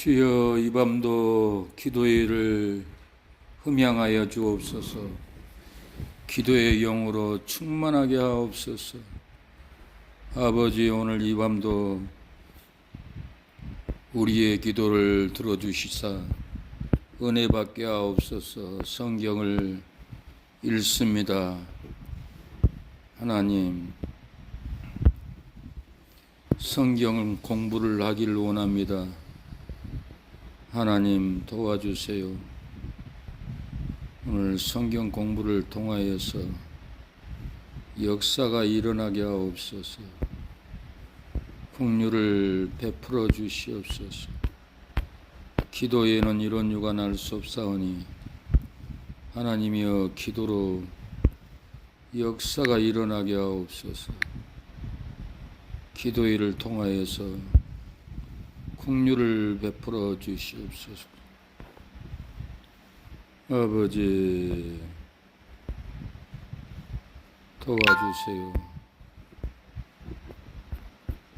주여, 이 밤도 기도의 일을 흠양하여 주옵소서. 기도의 영으로 충만하게 하옵소서. 아버지, 오늘 이 밤도 우리의 기도를 들어주시사 은혜 받게 하옵소서. 성경을 읽습니다. 하나님, 성경 공부를 하기를 원합니다. 하나님 도와주세요. 오늘 성경 공부를 통하여서 역사가 일어나게 하옵소서. 긍휼을 베풀어 주시옵소서. 기도에는 이런 유가 날 수 없사오니 하나님이여, 기도로 역사가 일어나게 하옵소서. 기도회를 통하여서 긍휼을 베풀어 주시옵소서. 아버지, 도와주세요.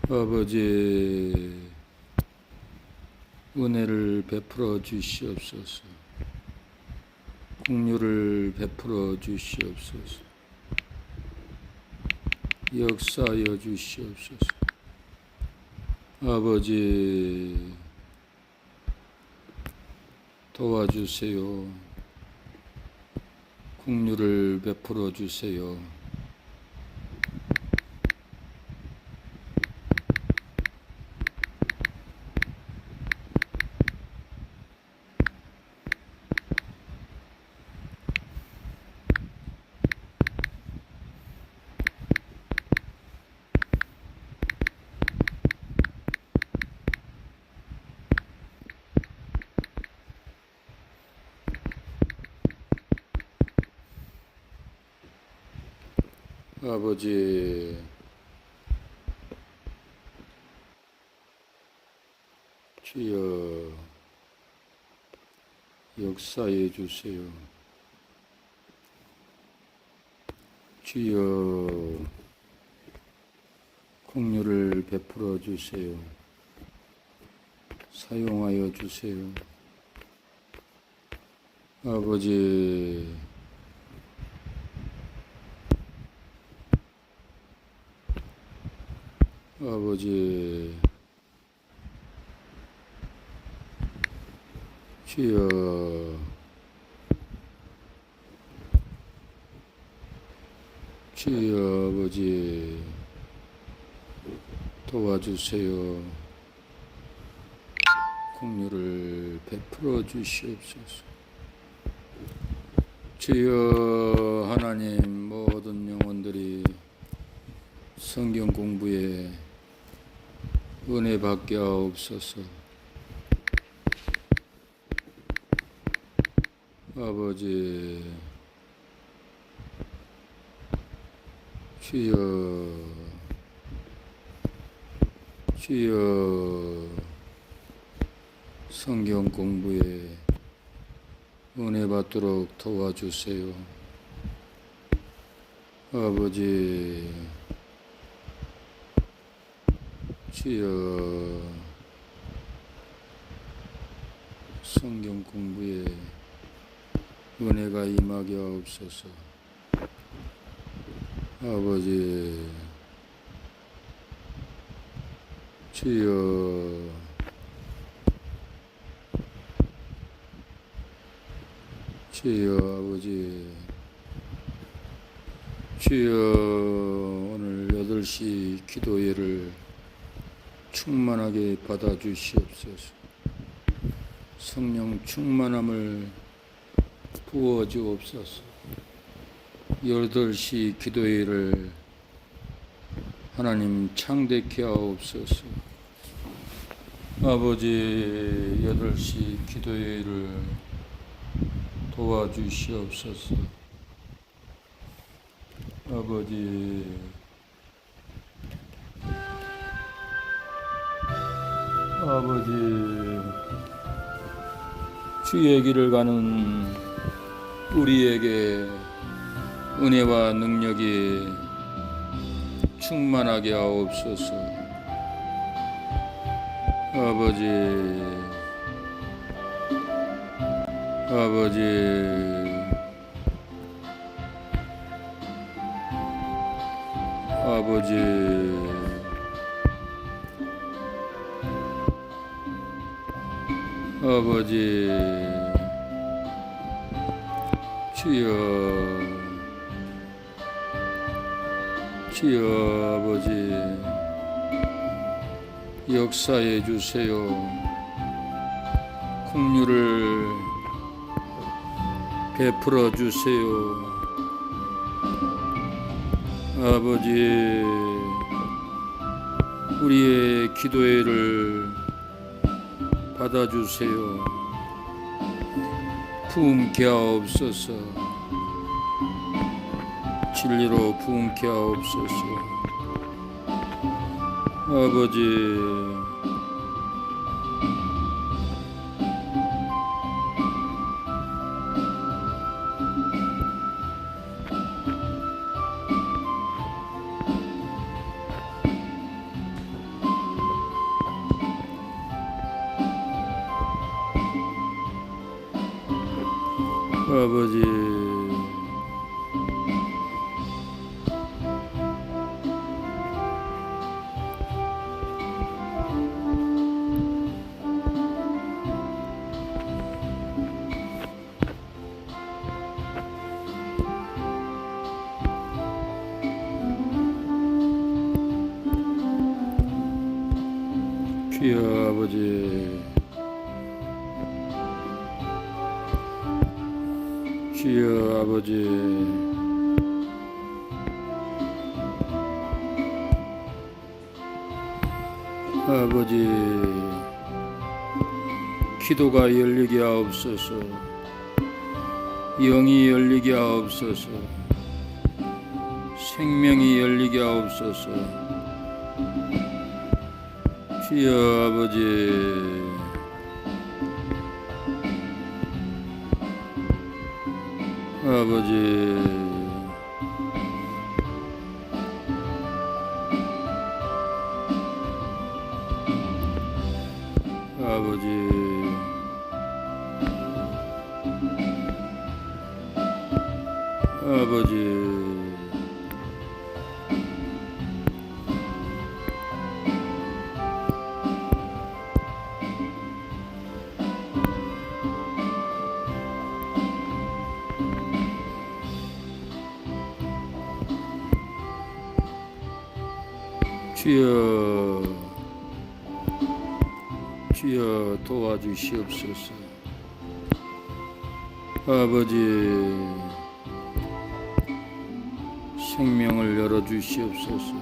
아버지, 은혜를 베풀어 주시옵소서. 긍휼을 베풀어 주시옵소서. 역사하여 주시옵소서. 아버지, 도와주세요. 긍휼을 베풀어 주세요. 아버지, 주여 역사해 주세요. 주여 긍휼을 베풀어 주세요. 사용하여 주세요. 아버지, 아버지, 주여, 주여, 아버지, 도와주세요. 긍휼을 베풀어 주시옵소서. 주여, 하나님, 모든 영혼들이 성경 공부에 은혜 받게 하옵소서. 아버지, 주여, 주여, 성경 공부에 은혜 받도록 도와주세요. 아버지, 주여, 성경 공부에 은혜가 임하게 하옵소서. 아버지, 주여, 주여, 아버지, 주여, 오늘 8시 기도회를 충만하게 받아주시옵소서. 성령 충만함을 부어주옵소서. 8시 기도회를 하나님 창대케 하옵소서. 아버지, 8시 기도회를 도와주시옵소서. 아버지, 아버지, 주의 길을 가는 우리에게 은혜와 능력이 충만하게 하옵소서. 아버지, 아버지, 아버지, 아버지, 주여, 주여 아버지, 역사해 주세요. 긍휼을 베풀어 주세요. 아버지, 우리의 기도회를 받아주세요. 부흥케 하옵소서. 진리로 부흥케 하옵소서. 아버지, 아버지, 주여 아버지, 주여 아버지, 아버지, 기도가 열리게 하옵소서. 영이 열리게 하옵소서. 생명이 열리게 하옵소서. 주여 아버지, 아버지, 아버지, 아버지, 주여, 주여 도와주시옵소서. 아버지, 생명을 열어주시옵소서.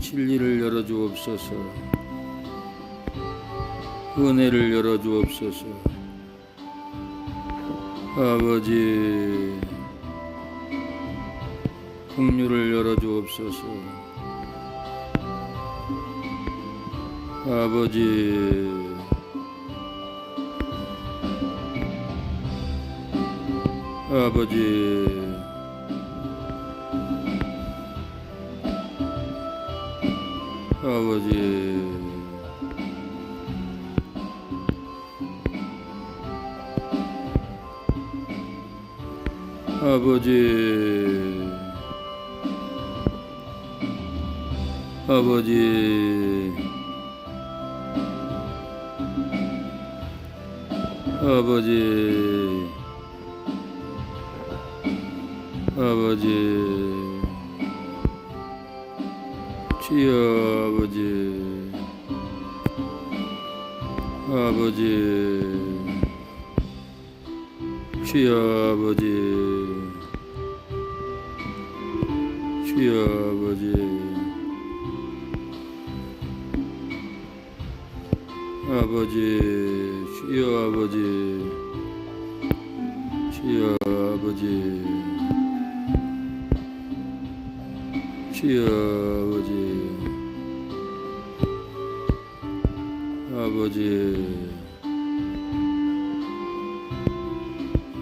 진리를 열어주옵소서. 은혜를 열어주옵소서. 아버지, 긍휼을 열어주옵소서. 아버지, 아버지, 아버지, 아버지, 아버지, 아버지, 아버지, 주여 아버지, 아버지, 주여 아버지, 주여 아버지, 아버지, 주여 아버지, 주여 아버지, 주여 아버지, 아버지,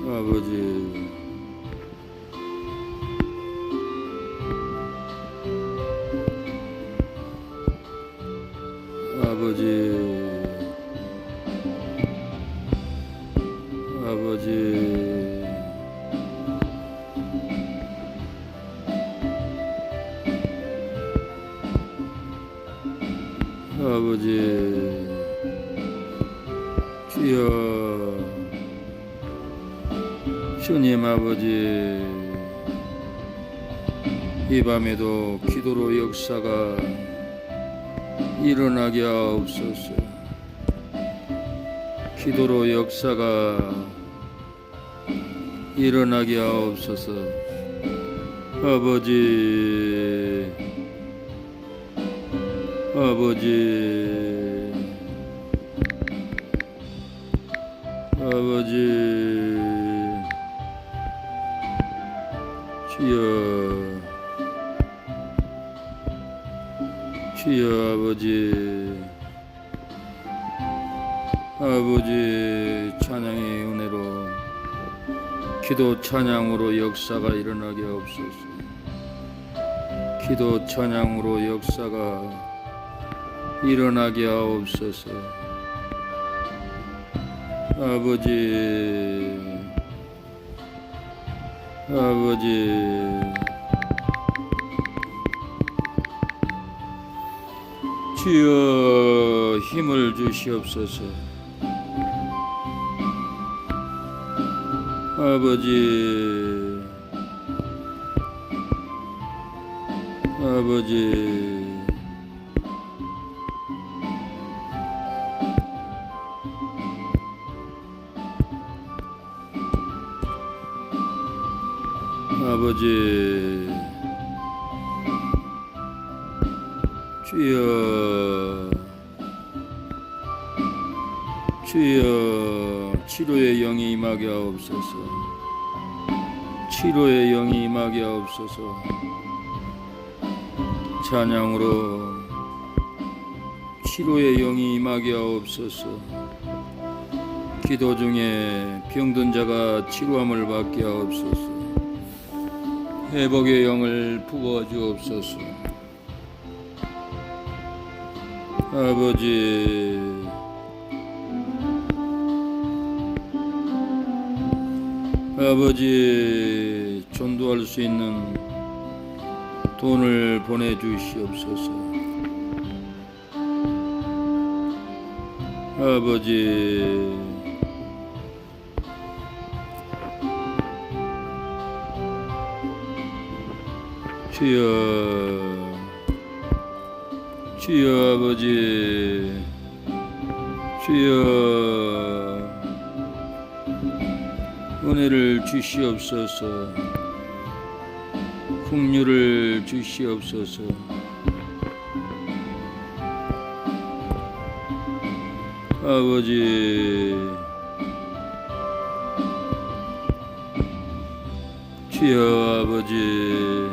아버지, 아버지, 아버지 아버지 주여 주님 아버지 이 밤에도 기도로 역사가 일어나게 하옵소서. 기도로 역사가 일어나게 하옵소서. 아버지 아버지 아버지 주여 주여 아버지 아버지 찬양의 은혜로 기도 찬양으로 역사가 일어나게 하옵소서. 기도 찬양으로 역사가 일어나게 하옵소서. 아버지 아버지 주여 힘을 주시옵소서. 아버지 아버지 아버지 주여 주여 치료의 영이 임하게 하옵소서. 치료의 영이 임하게 하옵소서. 찬양으로 치료의 영이 임하게 하옵소서. 기도 중에 병든 자가 치료함을 받게 하옵소서. 회복의 영을 부어 주옵소서. 아버지 아버지 전도할 수 있는 돈을 보내주시옵소서. 아버지 주여 주여 아버지 주여 은혜를 주시옵소서. 풍류를 주시옵소서. 아버지 주여 아버지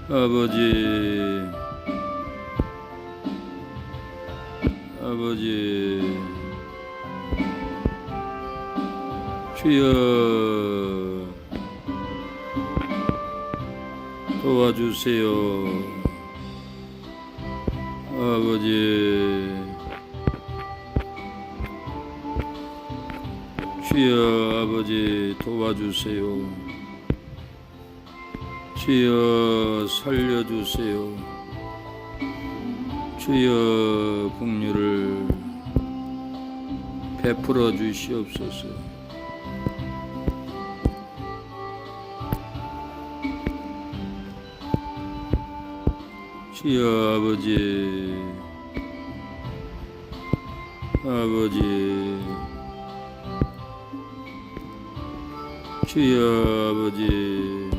아버지 아버지 주여 도와주세요. 아버지 주여 아버지 도와주세요. 주여 살려주세요. 주여 긍휼을 베풀어 주시옵소서. 주여 아버지 아버지 주여 아버지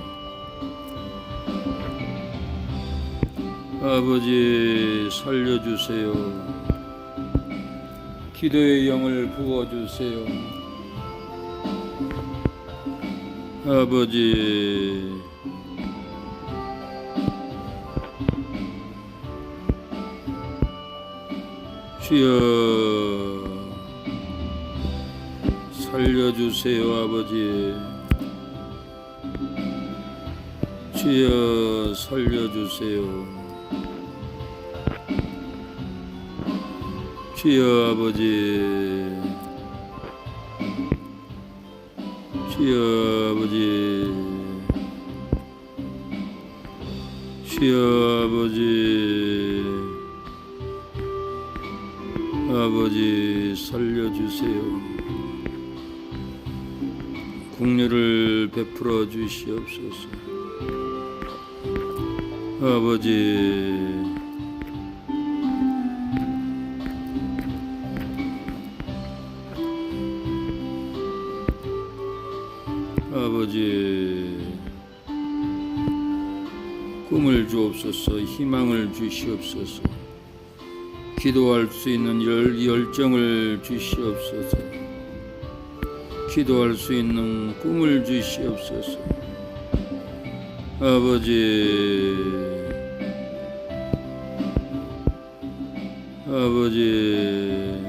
아버지 살려주세요. 기도의 영을 부어주세요. 아버지 주여 살려주세요. 아버지 주여 살려주세요. 주여 아버지 주여 아버지, 주여 아버지, 아버지 살려주세요. 긍휼을 베풀어 주시옵소서. 아버지, 아버지, 꿈을 주옵소서. 희망을 주시옵소서. 기도할 수 있는 열정을 주시옵소서. 기도할 수 있는 꿈을 주시옵소서. 아버지, 아버지,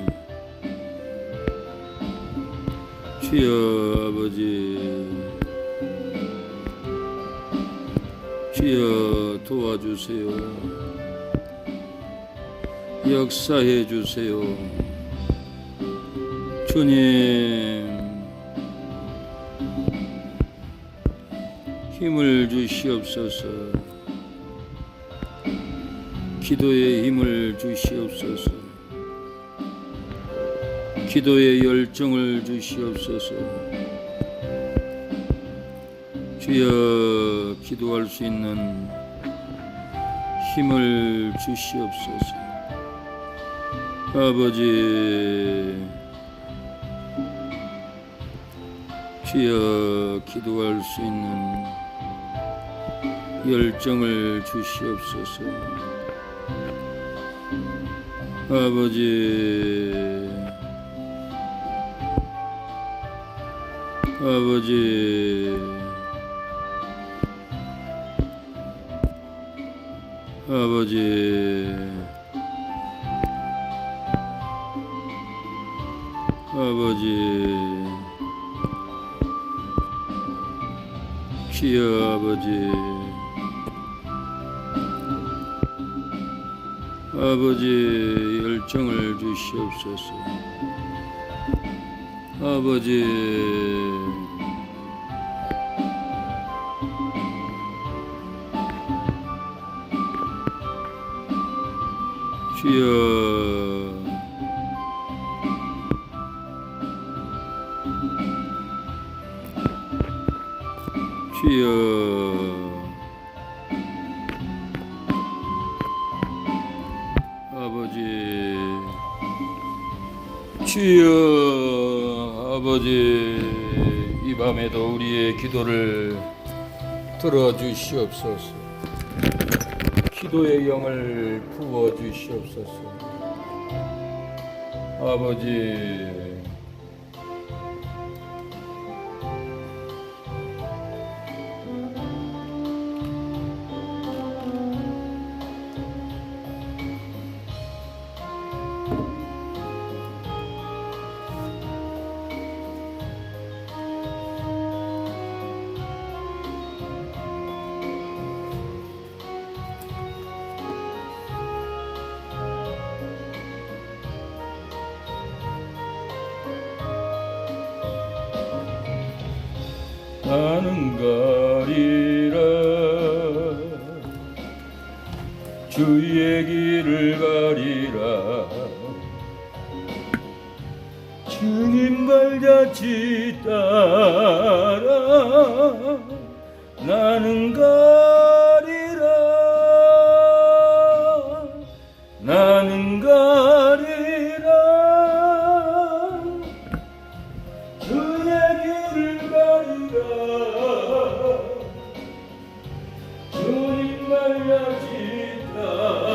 주여 아버지, 주여 도와주세요. 역사해 주세요. 주님, 힘을 주시옵소서. 기도의 힘을 주시옵소서. 기도의 열정을 주시옵소서. 주여, 기도할 수 있는 힘을 주시옵소서. 아버지, 주여, 기도할 수 있는 열정을 주시옵소서. 아버지, 아버지, 아버지, 아버지, 주여 아버지, 아버지 열정을 주시옵소서. 아버지, 주여, 주여, 아버지, 주여, 아버지, 이 밤에도 우리의 기도를 들어주시옵소서. 기도의 영을 부어주시옵소서. 아버지, 나는 가리라 주의 길을 가리라 주님 발자취 따라 나는 가리라 나는 가리라 주의 길을 가리라 주님 발자취 따라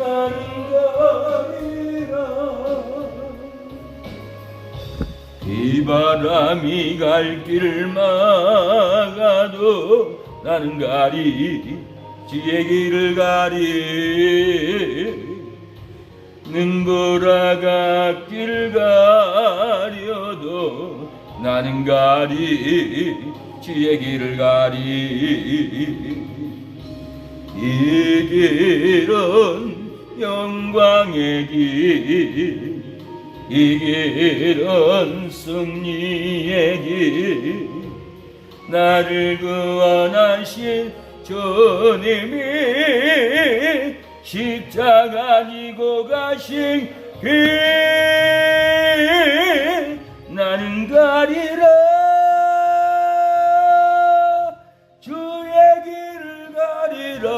나는 가리라 비바람이 갈 길 막아도 나는 가리 주의 길을 가리 능보라가 길 가려도 나는 가리 주의 길을 가리 이 길은 영광의 길 이 길은 승리의 길, 나를 구원하신 주님이 십자가 지고 가신 길, 나는 가리라. 주의 길을 가리라.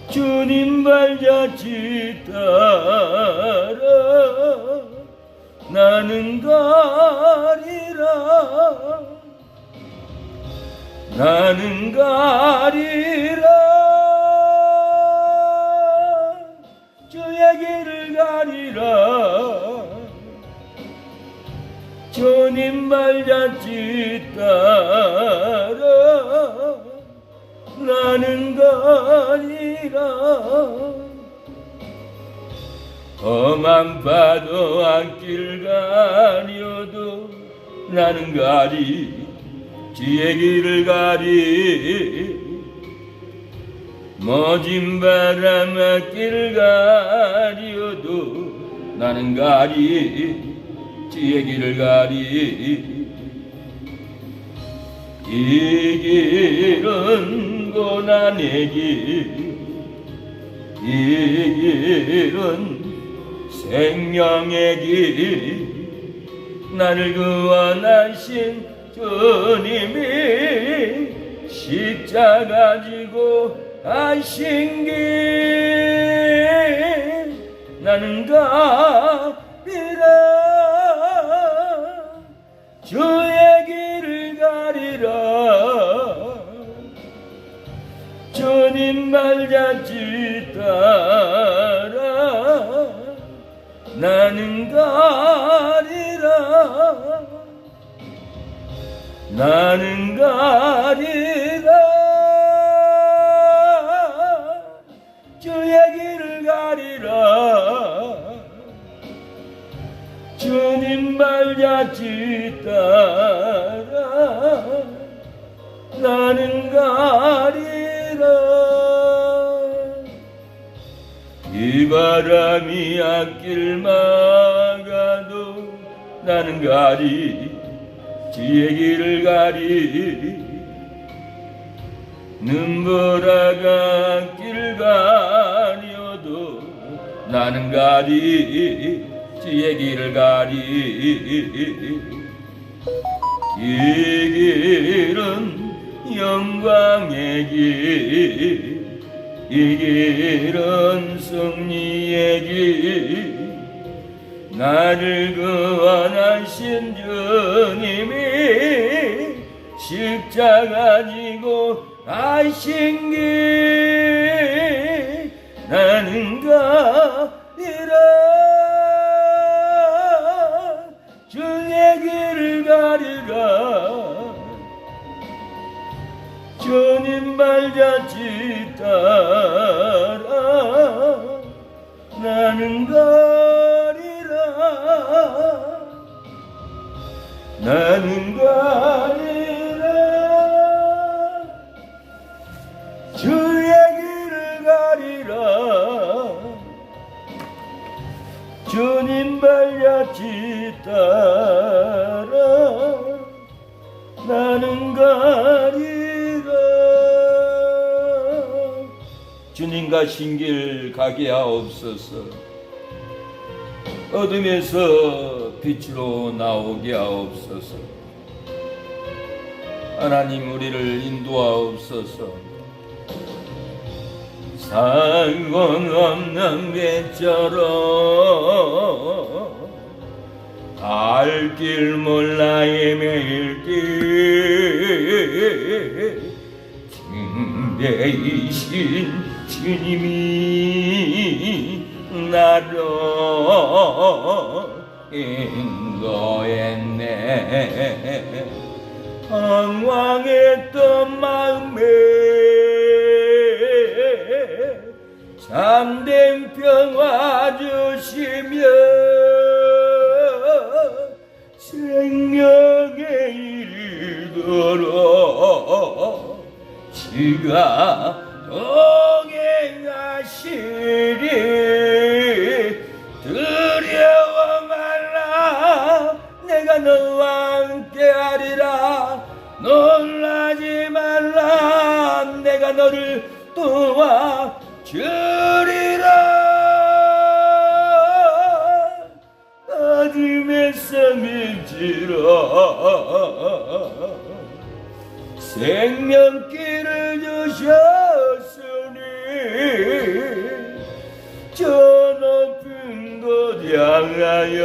주님 발자취 따라 나는 가리라. 나는 가리라. 주의 길을 가리라. 주님 발자취 따라 나는 가리라. 험한 파도 앞길 가려도 나는 가리. 주의 길을 가리. 모진 바람 앞길 가려도 나는 가리. 주의 길을 가리. 이 길은 고난의 길, 이 길은 생명의 길, 나를 구원하신 주님이 십자가 지고 하신 길, 나는 가리라. 주의 길을 가리라. 주님 발자취 따라 나는 가리라. 나는 가리라. 주의 길을 가리라. 주님 발자취 따라 나는 가리라. 이 바람이 앞길 막아도 나는 가리. 주의 길을 가리. 눈보라가 앞길 가려도 나는 가리. 주의 길을 가리. 이 길은 영광의 길, 이 길은 승리의 길, 나를 구원하신 주님이 십자가 지고 가신 길, 나는 가리라. 주의 길을 가리라. 주님 발자취 따라 나는 가리라. 나는 가리라. 주의 길을 가리라. 주님 발자취 따라 나는 가리라. 주님 가신 길 가게 하옵소서. 어둠에서 빛으로 나오게 하옵소서. 하나님 우리를 인도하옵소서. 상관없는 배처럼 갈 길 몰라 헤맬 때 중대이신 주님이 나를 인도했네. 방황했던 마음에 참된 평화 주시며 생명에 이르도록 주가 동행하시리. 내가 너와 함께하리라. 놀라지 말라. 내가 너를 도와주리라. 어둠에서 빛으로 생명길을 주셨으니 저 높은 곳 향하여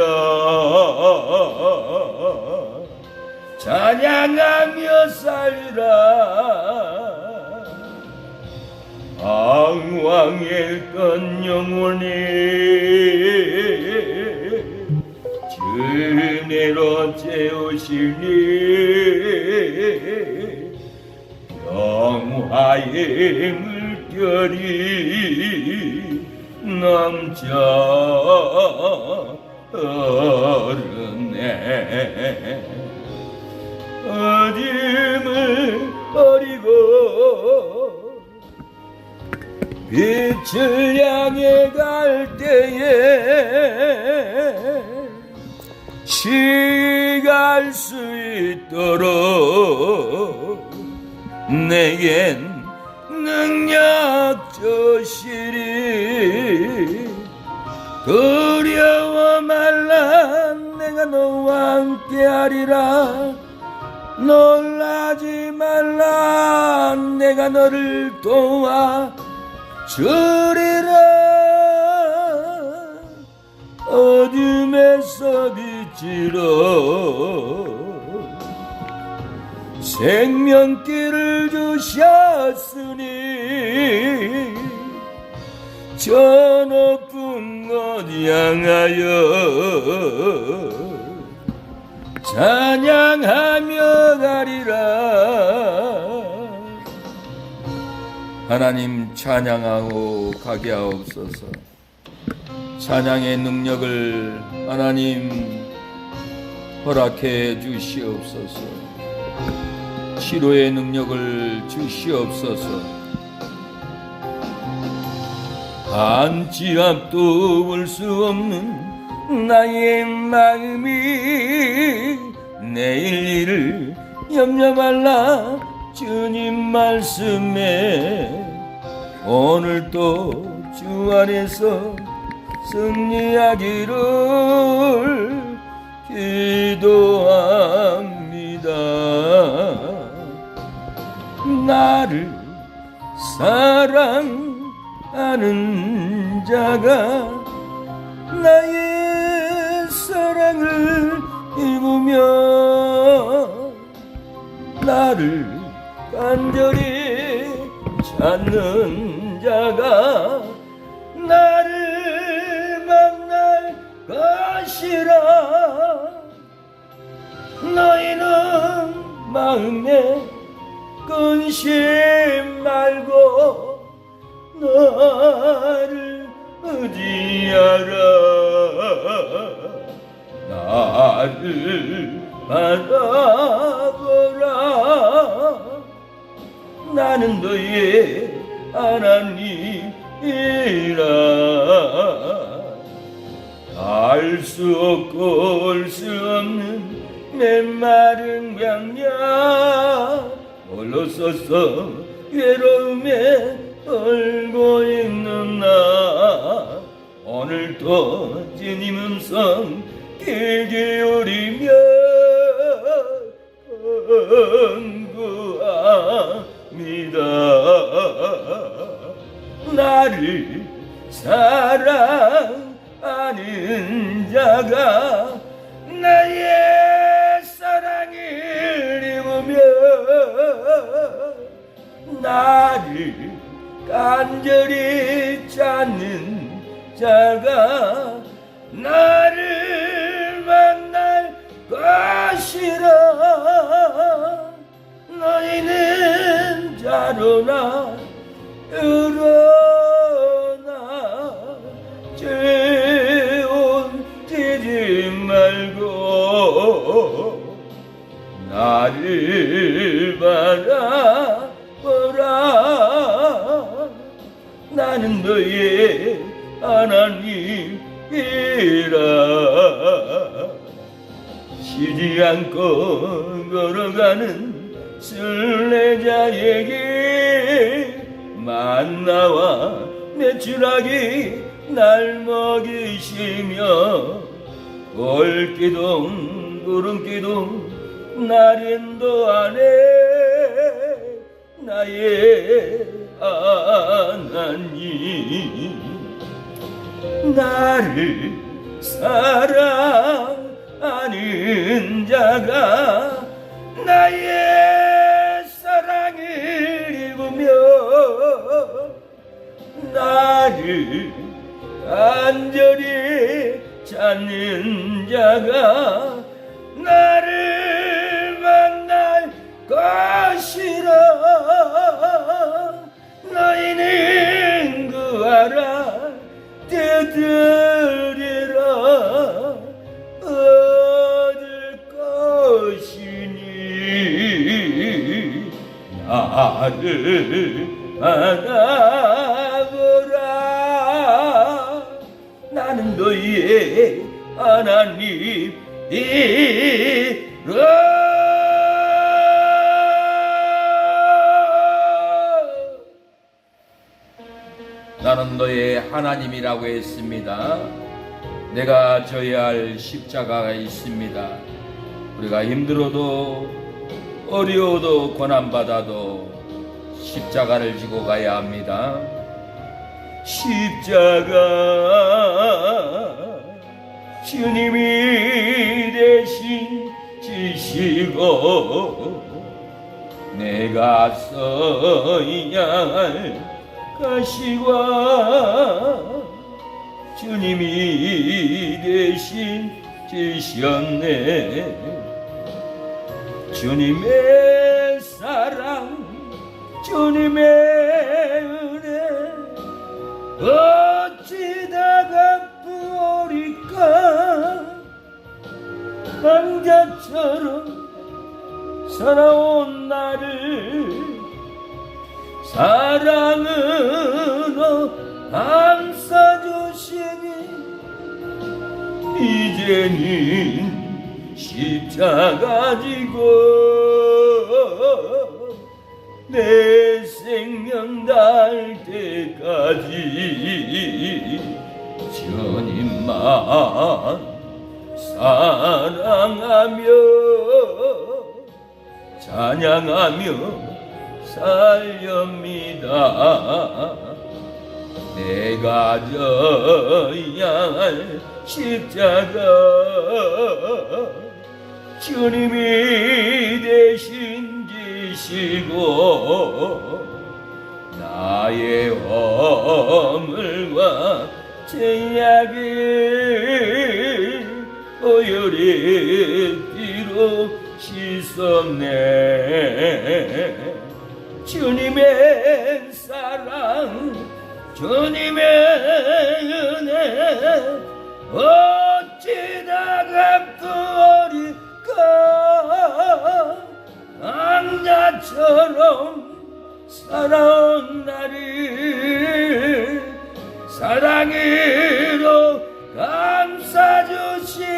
찬양하며 살리라. 방황했던 영혼이 은혜로 채우시니 영화의 물결이 넘쳐 흐르네. 어둠을 버리고 빛을 향해 갈 때에 시갈 수 있도록 내겐 능력 주시리. 두려워 말라. 내가 너와 함께하리라. 놀라지 말라. 내가 너를 도와주리라. 어둠에서 빛으로 생명길을 주셨으니 저 높은 곳 향하여 찬양하며 가리라. 하나님 찬양하고 가게 하옵소서. 찬양의 능력을 하나님 허락해 주시옵소서. 치료의 능력을 주시옵소서. 한치 앞도 볼 수 없는 나의 마음이 내일 일을 염려 말라. 주님 말씀에 오늘도 주 안에서 승리하기를 기도합니다. 나를 사랑하는 자가 나의 사랑을 입으며 나를 간절히 찾는 자가 나를 만날 것이라. 너희는 마음에 근심 말고 나를 의지하라. 나를 바라보라. 나는 너의 하나님이라. 알 수 없고 올 수 없는 메마른 광야 홀로 서서 외로움에 떨고 있는 나 오늘도 주님 음성 귀 기울이며 간구합니다. 나를 사랑하는 자가 나의 사랑을 입으며 나를 간절히 찾는 자가 나를 만날 것이라. 너희는 자로나 일어나 죄온지지 말고 나를 바라보라. 나는 너의 하나님이라. 시집 안고 걸어가는 순례자에게 만나와 매출하기 날 먹이시며 올기둥 구름기둥 날인도 안에 나의 하나님 나를 사랑하는 자가 나의 사랑을 입으며 나를 간절히 찾는 자가 나를 만날 것이라 너희는 구하라 되들이라 얻을 것이니 나를 만나보라 나는 너희의 하나님이라 나는 너의 하나님이라고 했습니다. 내가 져야 할 십자가가 있습니다. 우리가 힘들어도 어려워도 고난받아도 십자가를 지고 가야 합니다. 십자가 주님이 대신 지시고 내가 서야 할 가시와 주님이 대신 지셨네 주님의 사랑 주님의 은혜 어찌다가 부으리까 왕자처럼 살아온 나를 사랑으로 감싸주시니 이제는 십자가 지고 내 생명 닿을 때까지 주님만 사랑하며 찬양하며 살렵니다. 내가 져야 할 십자가 주님이 대신 지시고 나의 허물과 죄악을 오열의 피로 씻었네 주님의 사랑 주님의 은혜 어찌다가 버릴까 왕자처럼 살아온 나를 사랑으로 감싸주시니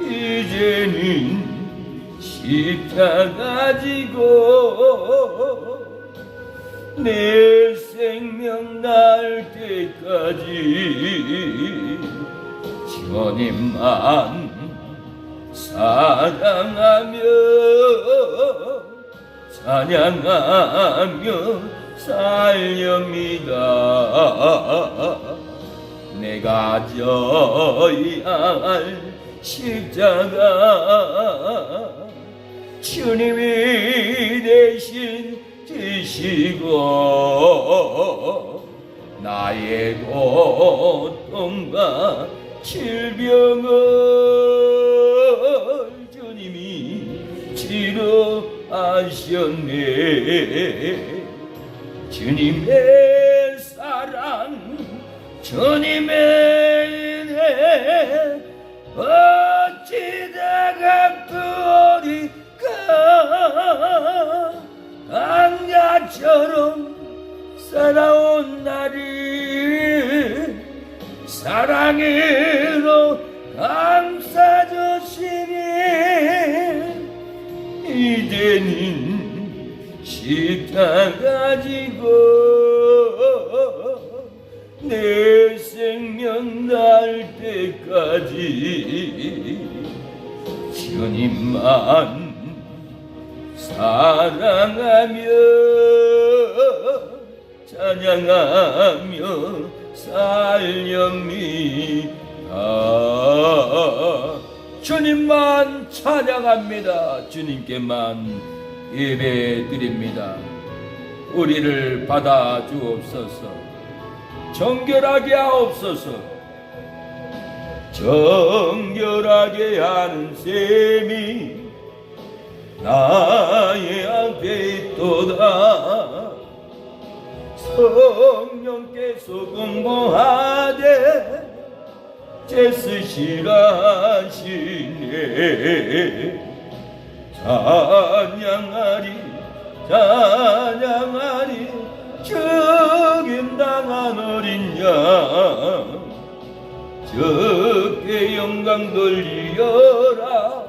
이제는 십자가 지고 내 생명 날 때까지 주님만 사랑하며 찬양하며 살렵니다. 내가 져야 할 십자가 주님이 대신 지시고 나의 고통과 질병을 주님이 치료하셨네 주님의 사랑 주님의 은혜 어찌다가 버릴까 강야처럼 살아온 나를 사랑으로 감싸주시니 이제는 십자가 지고 내 생명 날 때까지 주님만 사랑하며 찬양하며 살렵니다. 주님만 찬양합니다. 주님께만 예배드립니다. 우리를 받아 주옵소서. 정결하게 하옵소서. 정결하게 하는 셈이 나의 앞에 있도다. 성령께서 공부하되 제쓰시라 하시네. 찬양하리 찬양하리 죽임당한 어린 양 주께 영광 돌리어라.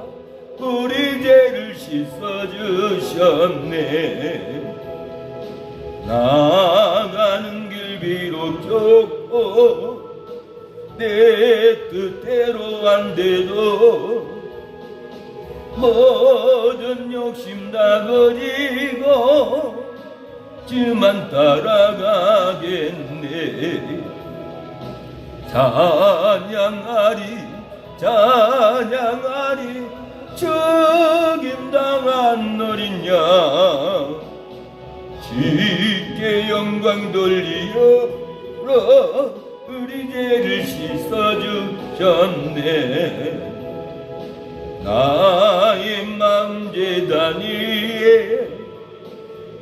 우리 죄를 씻어주셨네. 나가는 길 비록 좁고 내 뜻대로 안 돼도 모든 욕심 다 버리고 주만 따라가겠네. 찬양하리 찬양하리 죽임당한 어린 양 주께 영광 돌리어라. 우리 죄를 씻어주셨네. 나의 마음 제단 위에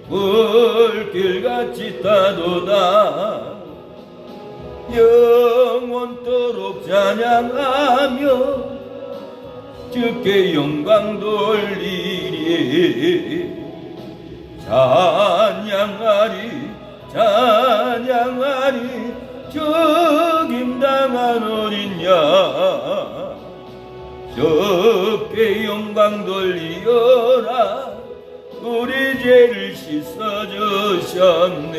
불길같이 타도다. 영원토록 찬양하며 주께 영광 돌리리. 찬양하리 찬양하리 죽임당한 어린 양 주께 영광 돌리어라. 우리 죄를 씻어주셨네.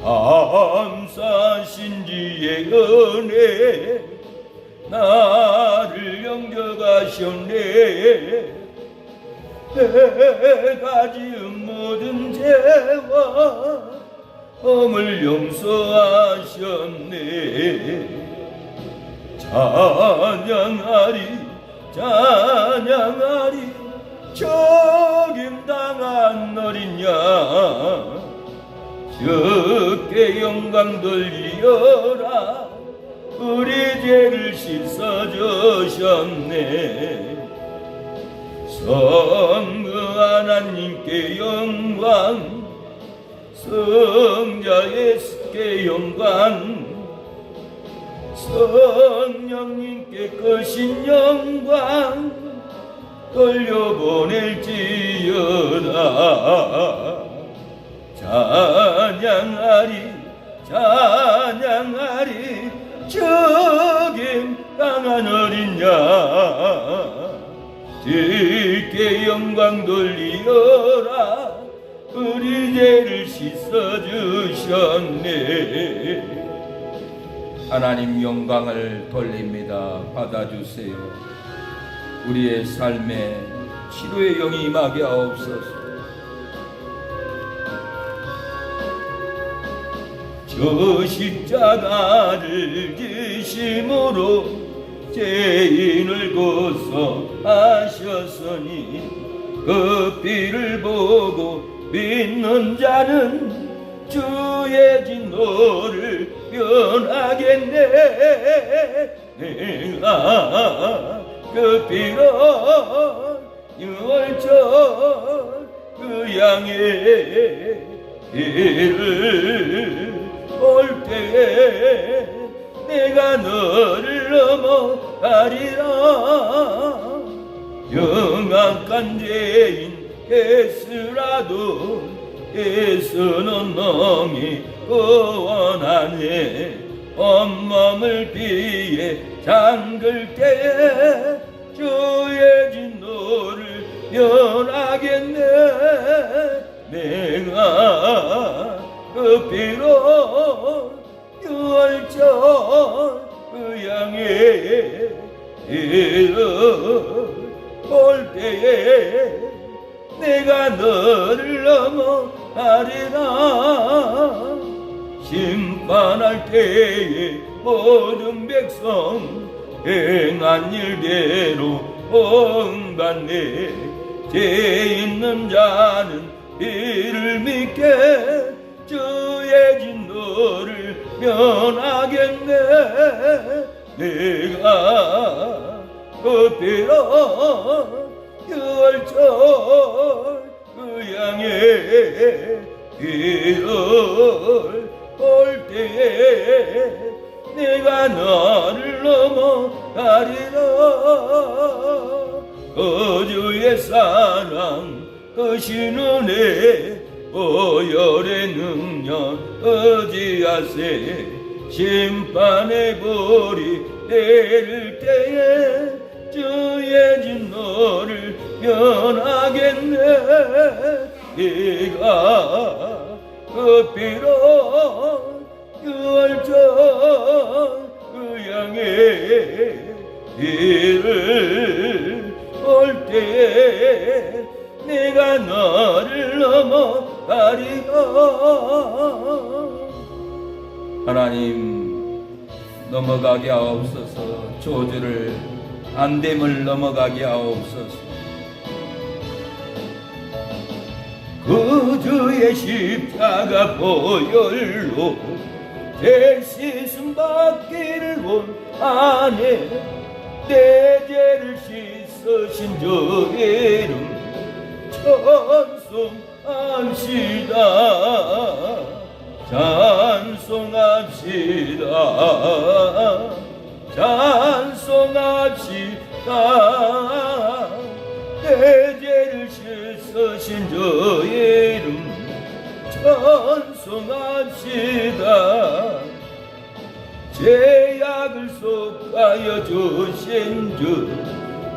감사하신 주의 은혜 나를 영접하셨네. 내가 지은 모든 죄와 허물 용서하셨네. 찬양하리 찬양하리 죽임당한 어린 양 주께 영광 돌리어라. 우리 죄를 씻어주셨네. 성부 하나님께 영광 성자 예수께 영광 성령님께 크신 영광 돌려보낼지어다. 찬양하리 찬양하리 죽임당한 어린 양 주께 영광 돌리어라. 우리 죄를 씻어주셨네. 하나님 영광을 돌립니다. 받아주세요. 우리의 삶에 치료의 영이 임하게 하옵소서. 저 십자가를 지심으로 죄인을 고소하셨으니 그 피를 보고 믿는 자는 주의 진노를 면하겠네. 내가 그 피로 유월절 그 양의 피를 볼 때에 내가 너를 넘어가리라. 영악한 죄인 예수라도 예수는 너미 구원하네. 온몸을 피에 잠글 때에 주의 진노를 면하겠네. 내가 그 비로 유월절 그 양의 길을 볼 때에 내가 너를 넘어가리라. 심판할 때에 모든 백성 행한 일대로 본받네. 죄 있는 자는 이를 믿게 주의 진노를 면하겠네. 내가 그 비로 유월절 그 양의 길을 볼 때에 내가 너를 넘어가리라. 그 주의 사랑 그 신은혜 보혈의 능력 의지하세. 심판의 불이 내릴 때에 주의 진노를 면하겠네. 네가 그 비로 유월절 그 양의 길을 볼 때에 내가 너를 넘어가리라. 하나님, 넘어가게 하옵소서. 저주를 안됨을 넘어가게 하옵소서. 그 주의 십자가 보혈로 대시슴 받기를 원하네. 내 죄를 씻으신 주의 이름 찬송합시다. 찬송합시다. 찬송합시다. 내 죄를 씻으신 주의 이름 찬송합시다. 죄악을 속하여 주신 주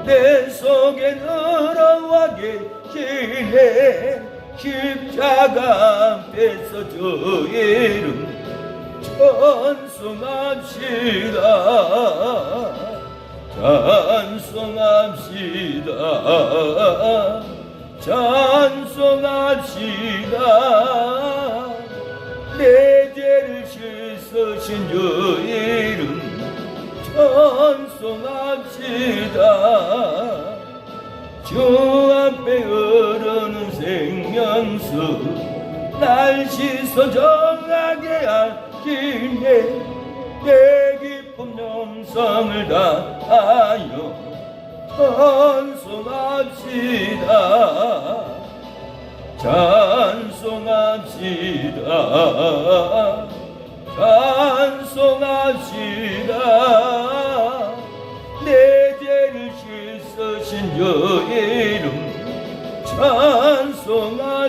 내 속에 늘어와 계시네. 십자가 앞에서 주의 이름 찬송합시다. 찬송합시다. 찬송합시다. 내 죄를 씻으신 주의 이름 찬송합시다. 주 앞에 흐르는 생명수 날 씻어 정하게 하시네. 내 기쁨 영성을 다하여 찬송합시다. 찬송합시다. 찬송합시다. 내 죄를 씻으신 주의 이름 찬송합시다.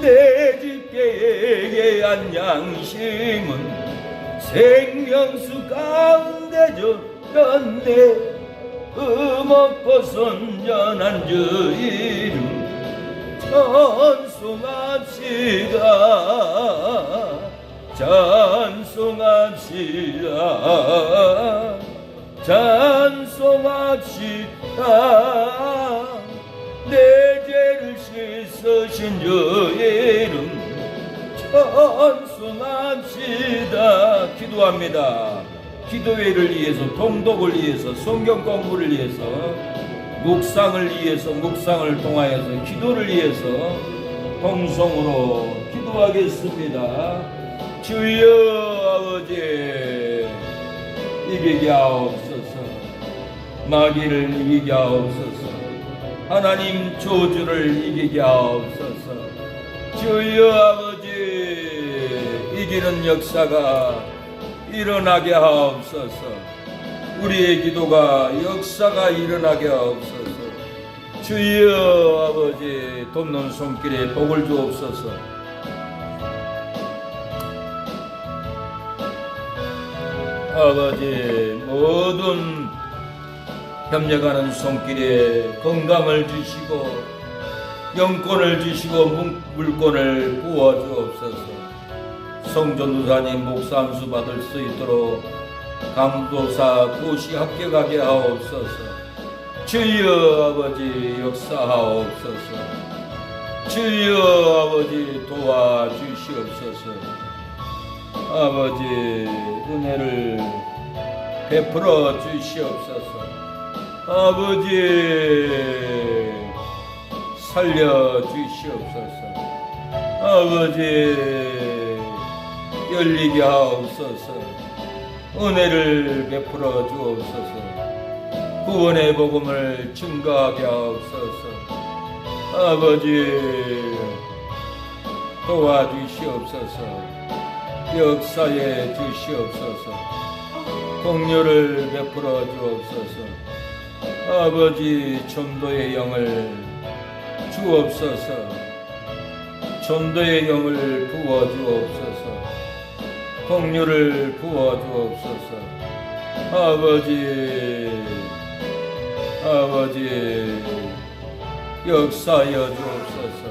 내 집게에게 한 양심은 생명수 가운데 줬네. 먹고 선전한 주 이름 찬송합시다. 찬송합시다. 찬송합시다. 내 죄를 씻으신 주의 이름 찬송합시다. 기도합니다. 기도회를 위해서, 통독을 위해서, 성경 공부를 위해서, 묵상을 위해서, 묵상을 통하여서, 기도를 위해서 통성으로 기도하겠습니다. 주여 아버지, 이기게 하옵소서. 마귀를 이기게 하옵소서. 하나님 저주를 이기게 하옵소서. 주여 아버지, 이기는 역사가 일어나게 하옵소서. 우리의 기도가 역사가 일어나게 하옵소서. 주여 아버지, 돕는 손길에 복을 주옵소서. 아버지 모든 협력하는 손길에 건강을 주시고 영권을 주시고 물권을 부어주옵소서. 성전도사님 목사 안수 받을 수 있도록 강도사 고시 합격하게 하옵소서. 주여 아버지 역사하옵소서. 주여 아버지 도와주시옵소서. 아버지 은혜를 베풀어 주시옵소서. 아버지 살려 주시옵소서. 아버지 열리게 하옵소서. 은혜를 베풀어 주옵소서. 구원의 복음을 증가하게 하옵소서. 아버지 도와주시옵소서. 역사에 주시옵소서. 공료를 베풀어 주옵소서. 아버지 전도의 영을 주옵소서. 전도의 영을 부어 주옵소서. 공료를 부어 주옵소서. 아버지 역사하여 주옵소서.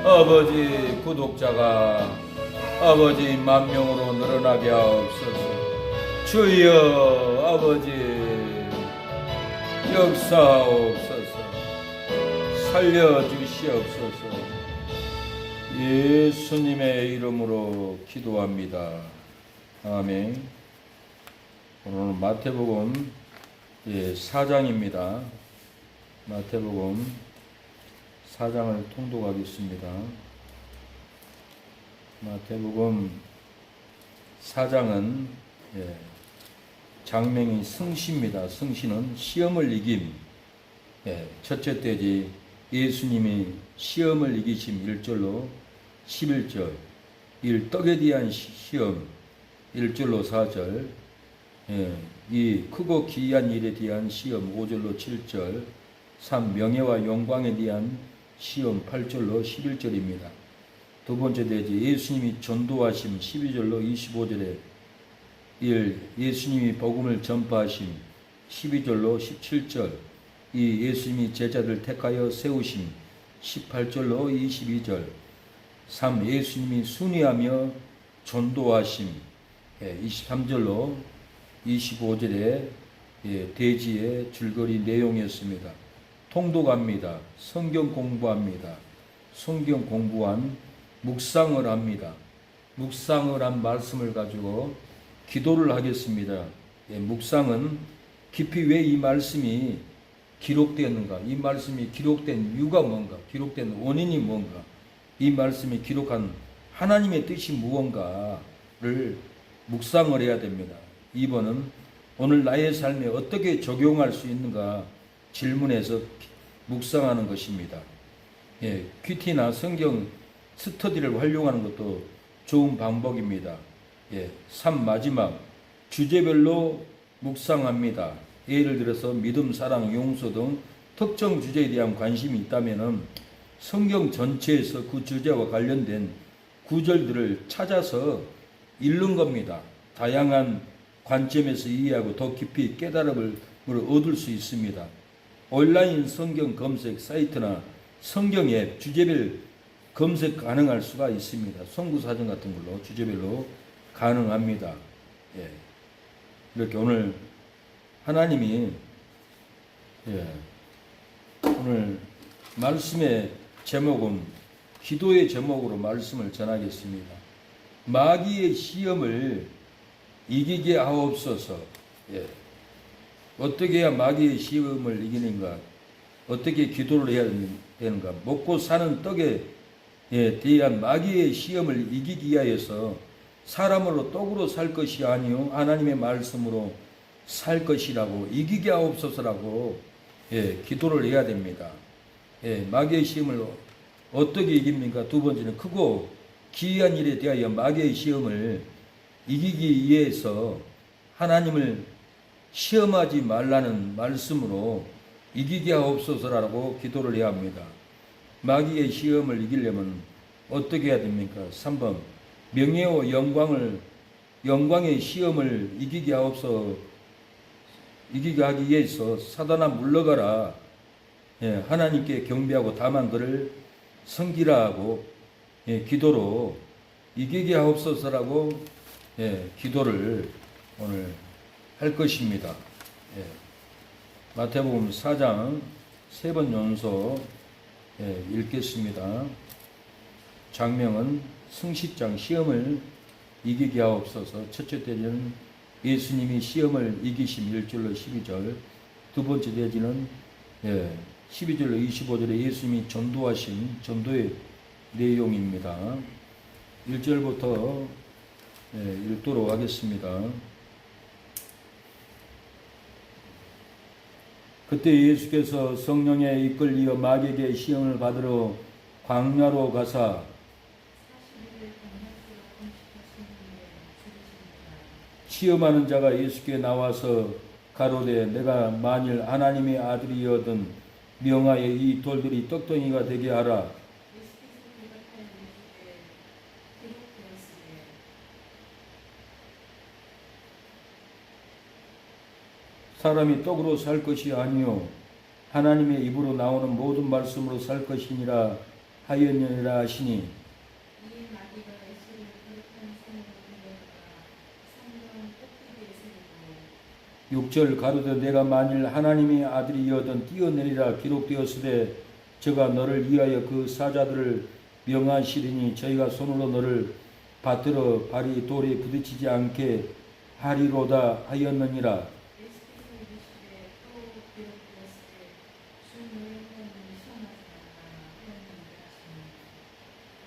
아버지 구독자가 아버지 10,000명으로 늘어나게 하옵소서. 주여 아버지 역사하옵소서. 살려주시옵소서. 예수님의 이름으로 기도합니다. 아멘. 오늘은 마태복음 4장입니다. 마태복음 4장을 통독하겠습니다. 마태복음 4장은 장명이 승시입니다. 승시는 시험을 이김. 첫째 때지 예수님이 시험을 이기심 1절로 11절, 떡에 대한 시험 1절로 4절, 이 크고 기이한 일에 대한 시험 5절로 7절, 3 명예와 영광에 대한 시험 8절로 11절입니다. 두 번째 대지 예수님이 전도하심 12절로 25절에 1 예수님이 복음을 전파하심 12절로 17절, 이 예수님이 제자들 택하여 세우심 18절로 22절, 3 예수님이 순위하며 전도하심 23절로 25절에 대지의 줄거리 내용이었습니다. 통독합니다. 성경 공부합니다. 성경 공부한 묵상을 합니다. 묵상을 한 말씀을 가지고 기도를 하겠습니다. 묵상은 깊이 왜 이 말씀이 기록되었는가, 이 말씀이 기록된 이유가 뭔가, 기록된 원인이 뭔가, 이 말씀이 기록한 하나님의 뜻이 무언가를 묵상을 해야 됩니다. 2번은 오늘 나의 삶에 어떻게 적용할 수 있는가 질문해서 묵상하는 것입니다. 큐티나 성경 스터디를 활용하는 것도 좋은 방법입니다. 3 마지막 주제별로 묵상합니다. 예를 들어서 믿음, 사랑, 용서 등 특정 주제에 대한 관심이 있다면 성경 전체에서 그 주제와 관련된 구절들을 찾아서 읽는 겁니다. 다양한 관점에서 이해하고 더 깊이 깨달음을 얻을 수 있습니다. 온라인 성경 검색 사이트나 성경 앱 주제별 검색 가능할 수가 있습니다. 선구사전 같은 걸로 주제별로 가능합니다. 이렇게 오늘 하나님이 오늘 말씀의 제목은 기도의 제목으로 말씀을 전하겠습니다. 마귀의 시험을 이기게 하옵소서. 어떻게 해야 마귀의 시험을 이기는가? 어떻게 기도를 해야 되는가? 먹고 사는 떡에 대한 마귀의 시험을 이기기 위하여서 사람으로 떡으로 살 것이 아니요 하나님의 말씀으로 살 것이라고, 이기게 하옵소서라고 기도를 해야 됩니다. 마귀의 시험을 어떻게 이깁니까? 두 번째는 크고 기이한 일에 대하여 마귀의 시험을 이기기 위해서 하나님을 시험하지 말라는 말씀으로 이기게 하옵소서라고 기도를 해야 합니다. 마귀의 시험을 이기려면 어떻게 해야 됩니까? 3번 명예와 영광을 영광의 시험을 이기게 하옵소서. 이기게 하기 위해서 사단아 물러가라. 예, 하나님께 경배하고 다만 그를 섬기라 하고 예, 기도로 이기게 하옵소서라고 예, 기도를 오늘 할 것입니다. 예, 마태복음 4장 3번 연속 예, 읽겠습니다. 장명은 승시장 시험을 이기게 하옵소서. 첫째 대지는 예수님이 시험을 이기심 1절로 12절, 두 번째 대지는 12절로 25절에 예수님이 전도하신 전도의 내용입니다. 1절부터 읽도록 하겠습니다. 그때 예수께서 성령에 이끌리어 마귀에게 시험을 받으러 광야로 가사 시험하는 자가 예수께 나와서 가로되 내가 만일 하나님의 아들이여든 명하여 이 돌들이 떡덩이가 되게 하라. 사람이 떡으로 살 것이 아니요 하나님의 입으로 나오는 모든 말씀으로 살 것이니라 하였느니라 하시니 6절 가로되 내가 만일 하나님의 아들이여든 뛰어내리라 기록되었으되 저가 너를 위하여 그 사자들을 명하시리니 저희가 손으로 너를 받들어 발이 돌에 부딪히지 않게 하리로다 하였느니라.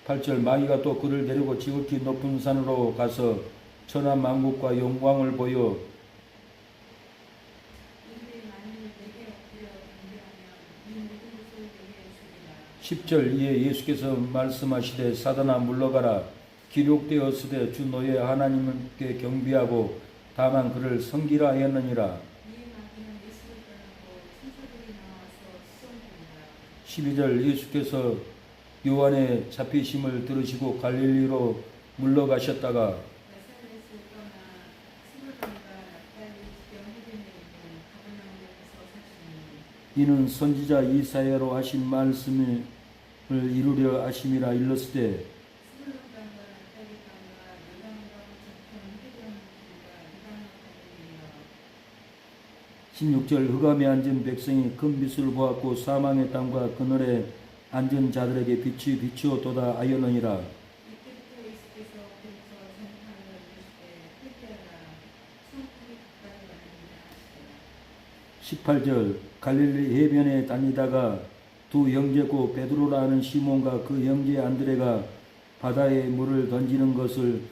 8절 마귀가 또 그를 데리고 지극히 높은 산으로 가서 천하 만국과 영광을 보여 10절 이에 예수께서 말씀하시되 사단아 물러가라 기록되었으되 주 너의 하나님께 경배하고 다만 그를 섬기라 하였느니라. 12절 예수께서 요한의 잡히심을 들으시고 갈릴리로 물러가셨다가 이는 선지자 이사야로 하신 말씀을 이루려 하심이라 일렀으되 16절 흑암에 앉은 백성이 큰 빛을 보았고 사망의 땅과 그늘에 앉은 자들에게 빛이 비추어도다 하였느니라. 18절 갈릴리 해변에 다니다가 두 형제고 베드로라는 시몬과 그 형제 안드레가 바다에 물을 던지는 것을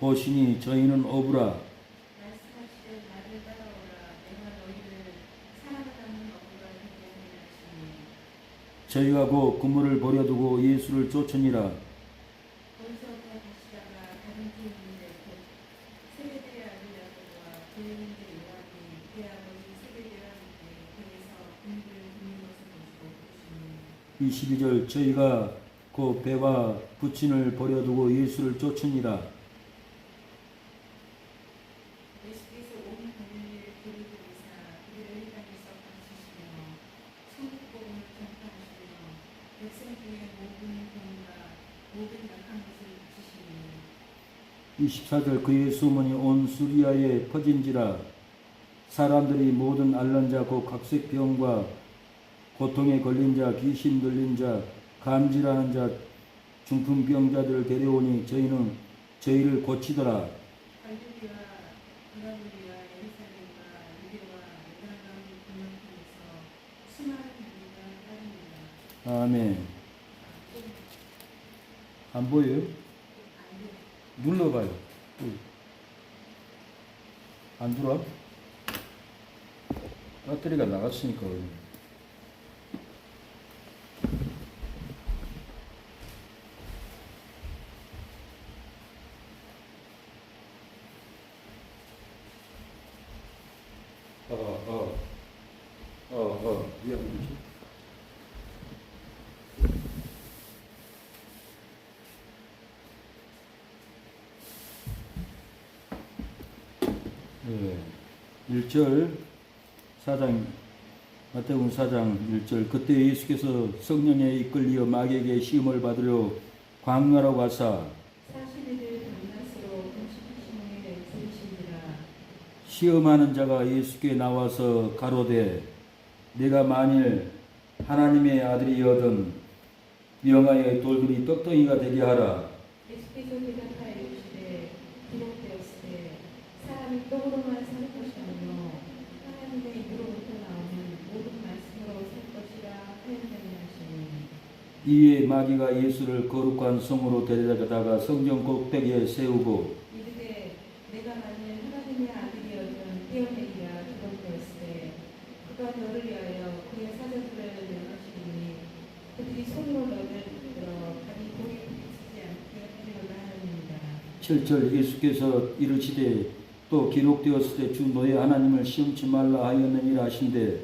보시니 저희는 어부라. 저희가 곧 그물을 버려두고 예수를 쫓으니라. 이 12절 저희가 그 배와 부친을 버려두고 예수를 쫓으니라. 이 14절 그의 소문이 온 수리아에 퍼진지라. 사람들이 모든 앓는 자 곧 각색병과 고통에 걸린 자 귀신 들린 자 감질하는 자 중풍병자들을 데려오니 저희는 저희를 고치더라. 아멘. 안 보여요? 눌러봐요. 안 들어와? 배터리가 나갔으니까. 미안하지. 예. 1절 4장 마태복음 4장 1절 그때 예수께서 성령에 이끌리어 마귀에게 시험을 받으려 광야로 가사 40일을 밤낮으로 금식하시는 일에 들으신지라. 시험하는 자가 예수께 나와서 가로되 내가 만일 하나님의 아들이거든 명하여 돌들이 떡덩이가 되게 하라. 예수께서 대답하여 이르시되 기록되었으되 사람이 떡으로만 살 것이 아니요 하나님의 입으로부터 나오는 모든 말씀으로 살 것이라 하였느니 하시니. 이에 마귀가 예수를 거룩한 성으로 데려다가 성전 꼭대기에 세우고 이르되 내가 만일 하나님의 아들이었던 떼어내리라 기록되었으되 그가 너를 위하여 그의 사자들을 명하시리니 그들이 손으로 너를 들어 발이 돌에 부딪히지 않게 하리로다 하느니라. 7절 예수께서 이르시되 또 기록되었을 때 주 너의 하나님을 시험치 말라 하였느니라 하신대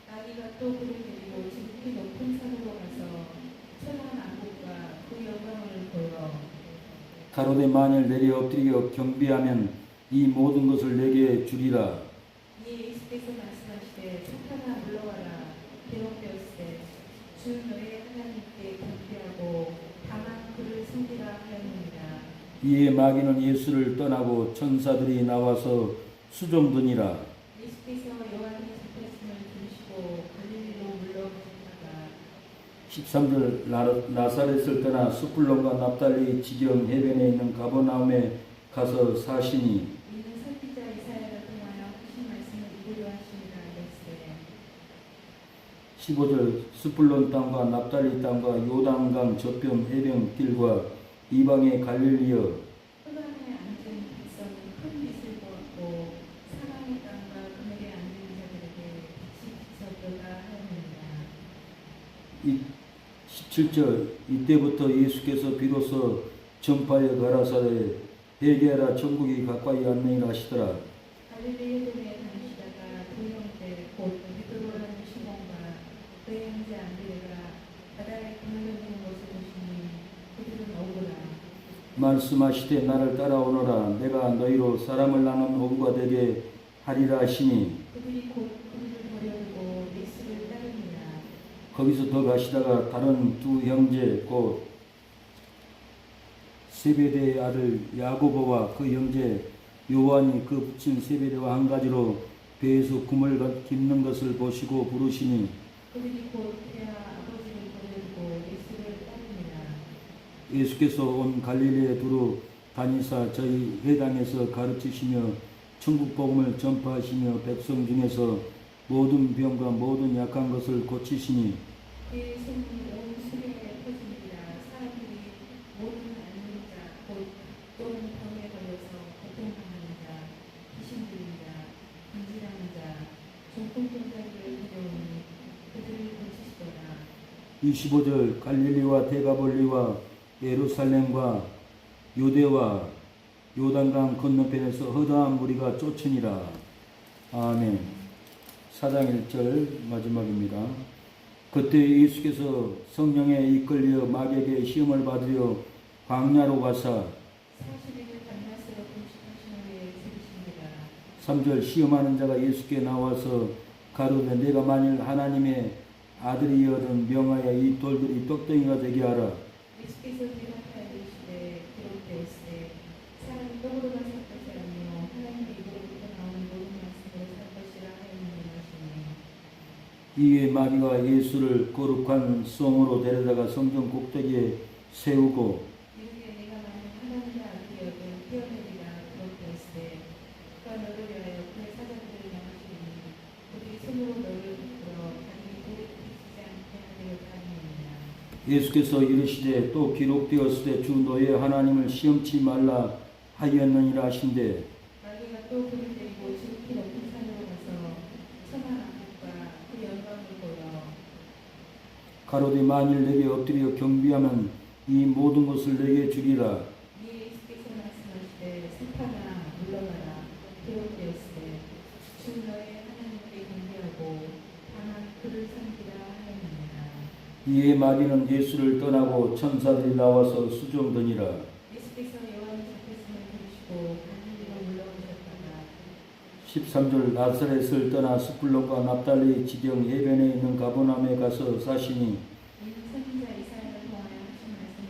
마귀가 또 그를 데리고 지극히 높은 산으로 가서 천한 왕국과 그 영광을 보여 가로되 만일 내려 엎드려 경배하면 이 모든 것을 내게 주리라. 이에 예수께서 말씀하시되 사탄아 물러가라 기록되었으되 주 너의 하나님께 경배하고 다만 그를 섬기라 하였느니라. 이에 마귀는 예수를 떠나고 천사들이 나와서 수종드니라. 예수께서 요한이 잡혔음을 들으시고 갈릴리로 물러가셨다가 13절 나사렛을 떠나 스불론과 납달리 지경 해변에 있는 가버나움에 가서 사시니 이는 선지자 이사야가 통하여 하신 말씀을 이루려 하심이라 하였으되 15절 스불론 땅과 납달리 땅과 요단강 저편 해변 길과 이방의 갈릴리여 흑암에 앉은 백성이 큰 빛을 보았고 사망의 땅과 그늘에 앉은 자들에게 빛이 비쳤도다 하였느니라. 17절 이때부터 예수께서 비로소 전파에 가라사대 회개하라 천국이 가까이 왔느니라 하시더라. 갈릴리 해변에 다니시다가 두 형제 곧 베드로라는 시몬과 그의 형제 안드레가 바다에 그늘 던지는 것을 보시니 그들은 억울하. 말씀하시되 나를 따라오너라 내가 너희로 사람을 낳는 어부가 되게 하리라 하시니 그들이 곧 그들을 버려두고 예수를 따르니라. 거기서 더 가시다가 다른 두 형제 곧 세베대의 아들 야고보와 그 형제 요한이 그 부친 세베대와 한 가지로 배에서 금을 깁는 것을 보시고 부르시니 그들이 곧 그야 아버지를 버려두고 예수를 따르니라. 예수께서 온 갈릴리에 두루 다니사 저희 회당에서 가르치시며 천국 복음을 전파하시며 백성 중에서 모든 병과 모든 약한 것을 고치시니 그의 소문이 온 수레에 퍼지니라. 사람들이 모든 앓는 자, 곧 또는 병에 걸려서 고통당하는 자, 귀신 들린 자, 간질하는 자, 중풍병자들을 데려오니 그들을 고치시더라. 25절 갈릴리와 데가볼리와 예루살렘과 유대와 요단강 건너편에서 허다한 무리가 쫓으니라. 아멘. 4장 1절 마지막입니다. 그때 예수께서 성령에 이끌려 마귀에게 시험을 받으려 광야로 가사 40일을 밤낮으로 금식하시는 후에 들으시니라. 3절 시험하는 자가 예수께 나와서 가로되 내가 만일 하나님의 아들이여든 명하여 이 돌들이 떡덩이가 되게 하라. 예수께서 대답하여 이르시되 기록되었으되 사람이 떡으로만 살 것이 아니요 하나님의 입으로부터 나오는 모든 말씀으로 살 것이라 하였느니라. 이에 마귀가 예수를 거룩한 성으로 데려다가 성전 꼭대기에 세우고 이르되 내가 만일 하나님의 아들이여든 떼어내리라 기록되었으되 그가 너를 위하여 그의 사자들을 명하시리니 그들이 손으로 너를 붙들어 발이 돌에 부딪히지 않게 하리로다 하느니라. 예수께서 이르시되 또 기록되었을 때 주 너의 하나님을 시험치 말라 하였느니라 하신대 마귀가 또 그를 데리고 지극히 높은 산으로 가서 천한 왕국과 그 영광을 보여 가로되 만일 내게 엎드려 경비하면 이 모든 것을 내게 주리라. 이에 예수께서 말씀하시되 사탄아 물러가라 기록되었으되 주 너의 하나님께 경배하고 다만 그를 섬기라 하였느니라. 이에 마귀는 예수를 떠나고 천사들이 나와서 수종드니라. 예수께서 요한이 잡혔음을 들으시고 갈릴리로 물러가셨다가 13절 나사렛을 떠나 스불론과 납달리 지경 해변에 있는 가버나움에 가서 사시니 이는 선지자 이사야를 통하여 하신 말씀에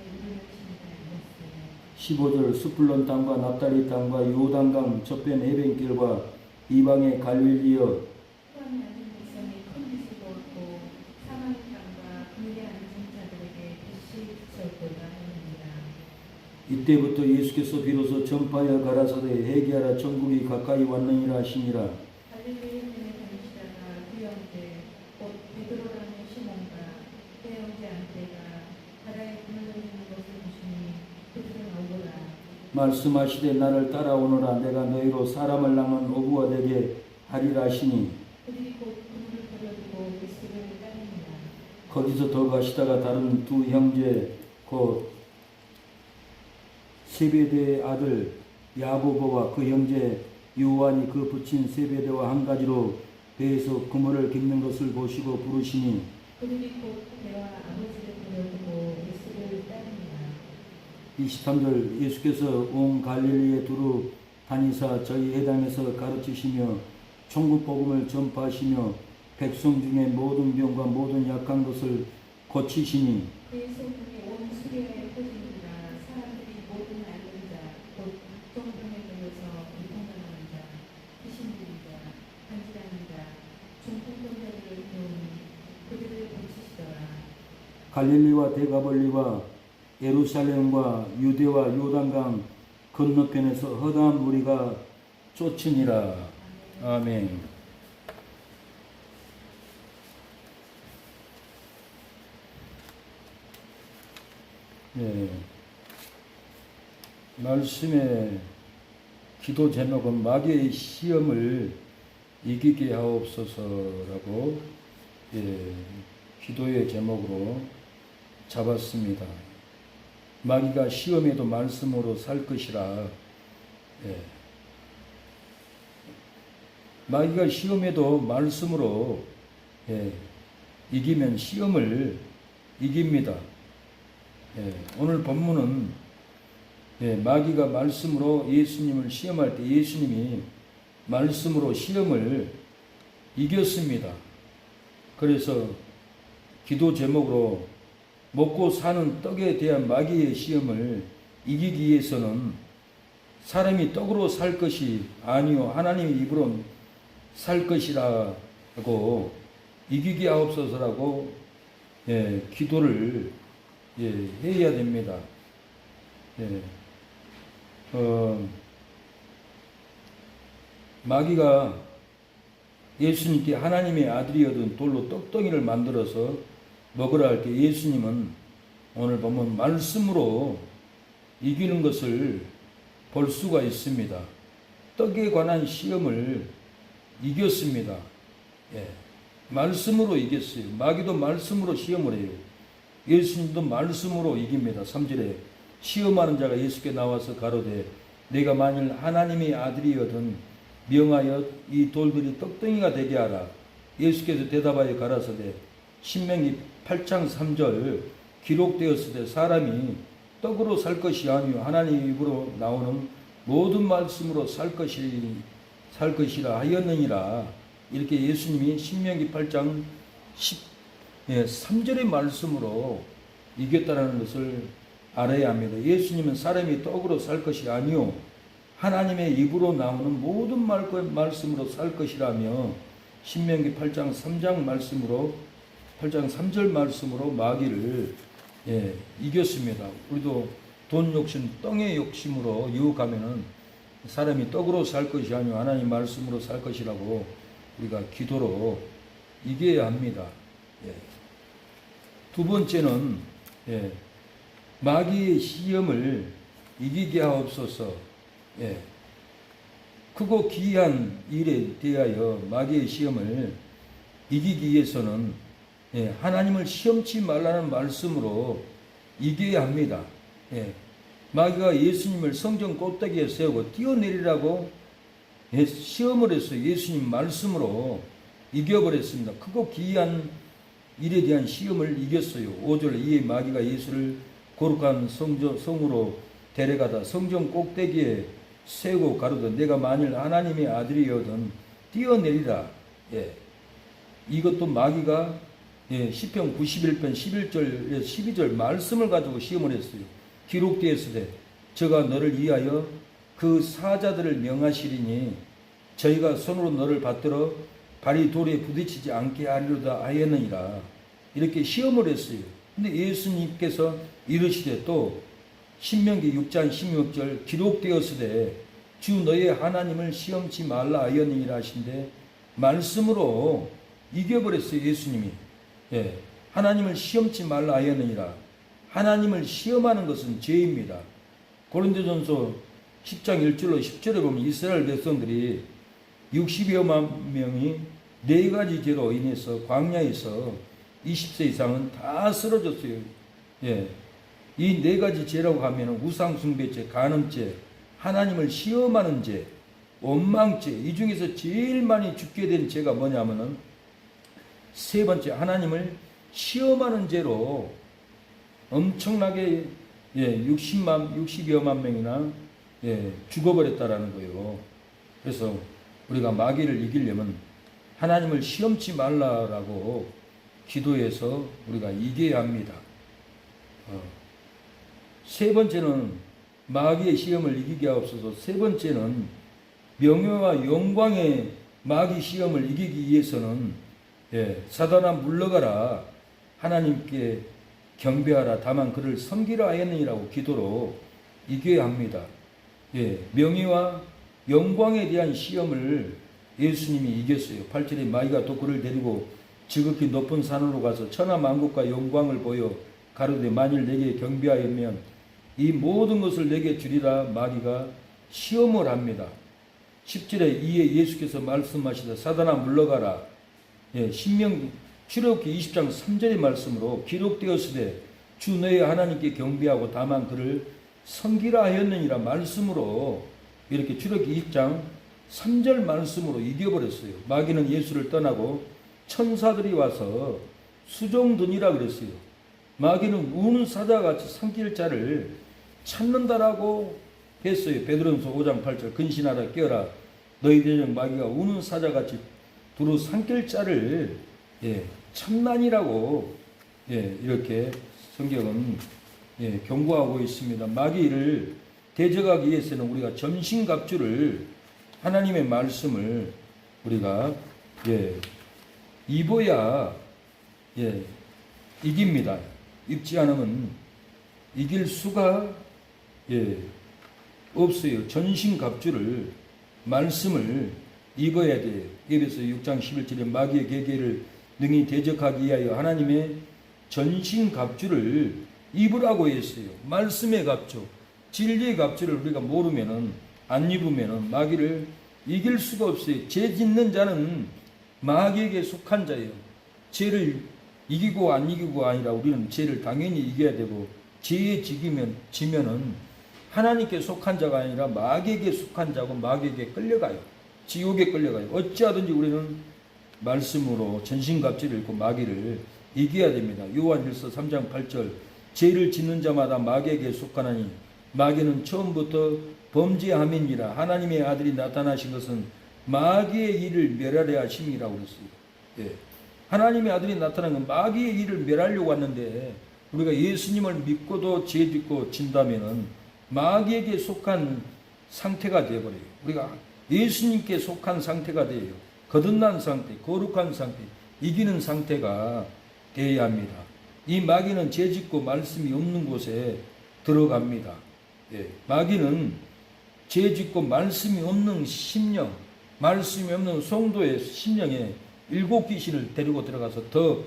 이루어지심이라. 15절 스불론 땅과 납달리 땅과 요단강 저편 해변길과 이방의 갈릴리여 포함이 앉은 백성이 큰 빛을 보았고 사망의 땅과 그늘에 앉은 자들에게 빛이 비쳤도다 하느니라. 이때부터 예수께서 비로소 전파하여 가라사대 회개하라 천국이 가까이 왔느니라 하시니라. 갈릴리 해변에 다니시다가 그 형제 곧 베드로라는 시몬과 그 형제 안데가 바다에 그늘로 있는 것을 보시니 그들은 오거라. 말씀하시되 나를 따라오너라 내가 너희로 사람을 낳는 어부가 되게 하리라 하시니 그들이 곧 그물을 버려두고 예수를 따르니라. 거기서 더 가시다가 다른 두 형제 곧 세베대의 아들 야고보와 그 형제 요한이 그 부친 세베대와 한 가지로 배에서 그물을 깁는 것을 보시고 부르시니 그들이 곧 배와 아버지를 버려두고 예수를 따르니라. 23절 예수께서 온 갈릴리에 두루 다니사 저희 회당에서 가르치시며 천국 복음을 전파하시며 백성 중에 모든 병과 모든 약한 것을 고치시니 그의 소문이 온 수리아에 퍼지니라. 사람들이 모든 앓는 자, 곧 각종병에 걸려서 고통당하는 자, 귀신 들린 자, 간질하는 자, 중풍병자들을 배우니 그들을 고치시더라. 갈릴리와 데가벌리와 예루살렘과 유대와 요단강 건너편에서 허다한 무리가 쫓으니라. 아멘. 네. 말씀의 기도 제목은 마귀의 시험을 이기게 하옵소서라고 기도의 제목으로 잡았습니다. 마귀가 시험에도 말씀으로 살 것이라. 마귀가 시험에도 말씀으로 이기면 시험을 이깁니다. 오늘 본문은 마귀가 말씀으로 예수님을 시험할 때 예수님이 말씀으로 시험을 이겼습니다. 그래서 기도 제목으로 먹고 사는 떡에 대한 마귀의 시험을 이기기 위해서는 사람이 떡으로 살 것이 아니요 하나님의 입으로 살 것이라고 이기게 하옵소서라고 기도를 해야 됩니다. 마귀가 예수님께 하나님의 아들이었던 돌로 떡덩이를 만들어서 먹으라 할 때 예수님은 오늘 보면 말씀으로 이기는 것을 볼 수가 있습니다. 떡에 관한 시험을 이겼습니다. 말씀으로 이겼어요. 마귀도 말씀으로 시험을 해요. 예수님도 말씀으로 이깁니다. 3절에 시험하는 자가 예수께 나와서 가로되 내가 만일 하나님의 아들이거든 명하여 이 돌들이 떡덩이가 되게 하라. 예수께서 대답하여 가라사대 신명기 8장 3절 기록되었을 때 사람이 떡으로 살 것이 아니요 하나님 입으로 나오는 모든 말씀으로 살 것이라 하였느니라. 이렇게 예수님이 신명기 8장 3절의 말씀으로 이겼다는 것을 알아야 합니다. 예수님은 사람이 떡으로 살 것이 아니요 하나님의 입으로 나오는 모든 말씀으로 살 것이라며 신명기 8장 3장 말씀으로 8장 3절 말씀으로 마귀를 이겼습니다. 우리도 돈 욕심, 떡의 욕심으로 유혹하면은 사람이 떡으로 살 것이 아니요 하나님 말씀으로 살 것이라고 우리가 기도로 이겨야 합니다. 두 번째는 마귀의 시험을 이기게 하옵소서. 크고 귀한 일에 대하여 마귀의 시험을 이기기 위해서는 하나님을 시험치 말라는 말씀으로 이겨야 합니다. 마귀가 예수님을 성전 꼭대기에 세우고 뛰어내리라고 시험을 했어요. 예수님 말씀으로 이겨버렸습니다. 크고 귀한 일에 대한 시험을 이겼어요. 5절 이에 마귀가 예수를 거룩한 성으로 데려가다 성전 꼭대기에 세고 가로되 내가 만일 하나님의 아들이여든 뛰어내리라. 예. 이것도 마귀가 시편 91편 11절에서 12절 말씀을 가지고 시험을 했어요. 기록되었으되 저가 너를 위하여 그 사자들을 명하시리니 저희가 손으로 너를 받들어 발이 돌에 부딪히지 않게 하리로다 하였느니라. 이렇게 시험을 했어요. 근데 예수님께서 이르시되 또 신명기 6장 16절 기록되었으되 주 너의 하나님을 시험치 말라 하였느니라 하신데 말씀으로 이겨버렸어요. 예수님이. 예, 하나님을 시험치 말라 하였느니라. 하나님을 시험하는 것은 죄입니다. 고린도전서 10장 1절로 10절에 보면 이스라엘 백성들이 60여만 명이 4가지 죄로 인해서 광야에서 20세 이상은 다 쓰러졌어요. 예, 이 4가지 죄라고 하면 우상숭배죄, 간음죄, 하나님을 시험하는 죄, 원망죄, 이 중에서 제일 많이 죽게 된 죄가 뭐냐면은 세 번째 하나님을 시험하는 죄로 엄청나게 60여만 명이나 죽어버렸다라는 거예요. 그래서 우리가 마귀를 이기려면 하나님을 시험치 말라라고 기도해서 우리가 이겨야 합니다. 세 번째는 마귀의 시험을 이기게 하옵소서. 세 번째는 명예와 영광의 마귀 시험을 이기기 위해서는 사단아 물러가라 하나님께 경배하라 다만 그를 섬기라 하였느니라고 기도로 이겨야 합니다. 명예와 영광에 대한 시험을 예수님이 이겼어요. 8절에 마귀가 또 그를 데리고 지극히 높은 산으로 가서 천하 만국과 영광을 보여 가로되 만일 내게 경배하였면 이 모든 것을 내게 주리라. 마귀가 시험을 합니다. 10절에 이에 예수께서 말씀하시되 사단아 물러가라. 출애굽기 20장 3절의 말씀으로 기록되었으되 주 너의 하나님께 경배하고 다만 그를 섬기라 하였느니라 말씀으로 이렇게 출애굽기 20장 3절 말씀으로 이겨버렸어요. 마귀는 예수를 떠나고 천사들이 와서 수종드니라 그랬어요. 마귀는 우는 사자같이 삼킬 자를 찾는다라고 했어요. 베드로전서 5장 8절 근신하라 깨어라 너희 대적 마귀가 우는 사자같이 두루 삼킬 자를 참난이라고 이렇게 성경은 경고하고 있습니다. 마귀를 대적하기 위해서는 우리가 전신갑주를 하나님의 말씀을 우리가 입어야 이깁니다. 입지 않으면 이길 수가 없어요. 전신갑주를 말씀을 입어야 돼요. 에베소 6장 11절에 마귀의 계계를 능히 대적하기 위하여 하나님의 전신갑주를 입으라고 했어요. 말씀의 갑주, 진리의 갑주를 우리가 모르면은 안 입으면은 마귀를 이길 수가 없어요. 죄 짓는 자는 마귀에게 속한 자예요. 죄를 이기고 안 이기고가 아니라 우리는 죄를 당연히 이겨야 되고 죄에 지면은 하나님께 속한 자가 아니라 마귀에게 속한 자고 마귀에게 끌려가요. 지옥에 끌려가요. 어찌하든지 우리는 말씀으로 전신갑주를 입고 마귀를 이겨야 됩니다. 요한일서 3장 8절 죄를 짓는 자마다 마귀에게 속하나니 마귀는 처음부터 범죄함이니라. 하나님의 아들이 나타나신 것은 마귀의 일을 멸하려 하심이라고 그랬어요. 하나님의 아들이 나타난 건 마귀의 일을 멸하려고 왔는데 우리가 예수님을 믿고도 죄 짓고 진다면은 마귀에게 속한 상태가 되어버려요. 우리가 예수님께 속한 상태가 돼요. 거듭난 상태, 거룩한 상태, 이기는 상태가 되어야 합니다. 이 마귀는 죄 짓고 말씀이 없는 곳에 들어갑니다. 마귀는 죄 짓고 말씀이 없는 심령, 말씀이 없는 성도의 심령에 7귀신을 데리고 들어가서 더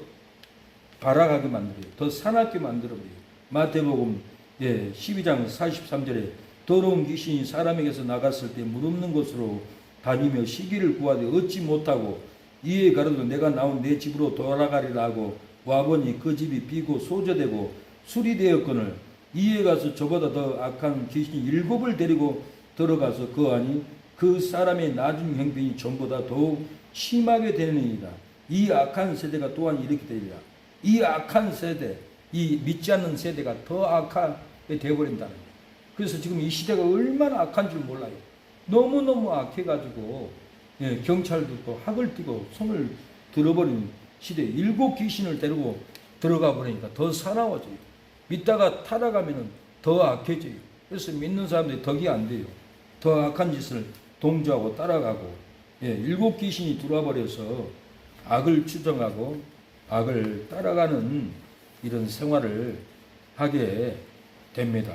발악하게 만들어요. 더 사납게 만들어버려요. 마태복음 12장 43절에 더러운 귀신이 사람에게서 나갔을 때 무릎는 곳으로 다니며 시기를 구하되 얻지 못하고 이에 가로되 내가 나온 내 집으로 돌아가리라 하고 와보니 그 집이 비고 소저되고 술이 되었거늘 이에 가서 저보다 더 악한 귀신이 7을 데리고 들어가서 그 안이 그 사람의 나중 형편이 전보다 더욱 심하게 되느니라. 이 악한 세대가 또한 이렇게 되리라. 이 악한 세대, 이 믿지 않는 세대가 더 악하게 되어버린다는 거예요. 그래서 지금 이 시대가 얼마나 악한 줄 몰라요. 너무너무 악해가지고 경찰도 또 학을 띠고 손을 들어버리는 시대에 7 귀신을 데리고 들어가 버리니까 더 사나워져요. 믿다가 타다가면은 더 악해져요. 그래서 믿는 사람들이 덕이 안 돼요. 더 악한 짓을 동조하고 따라가고 7 귀신이 들어와 버려서 악을 추정하고 악을 따라가는 이런 생활을 하게 됩니다.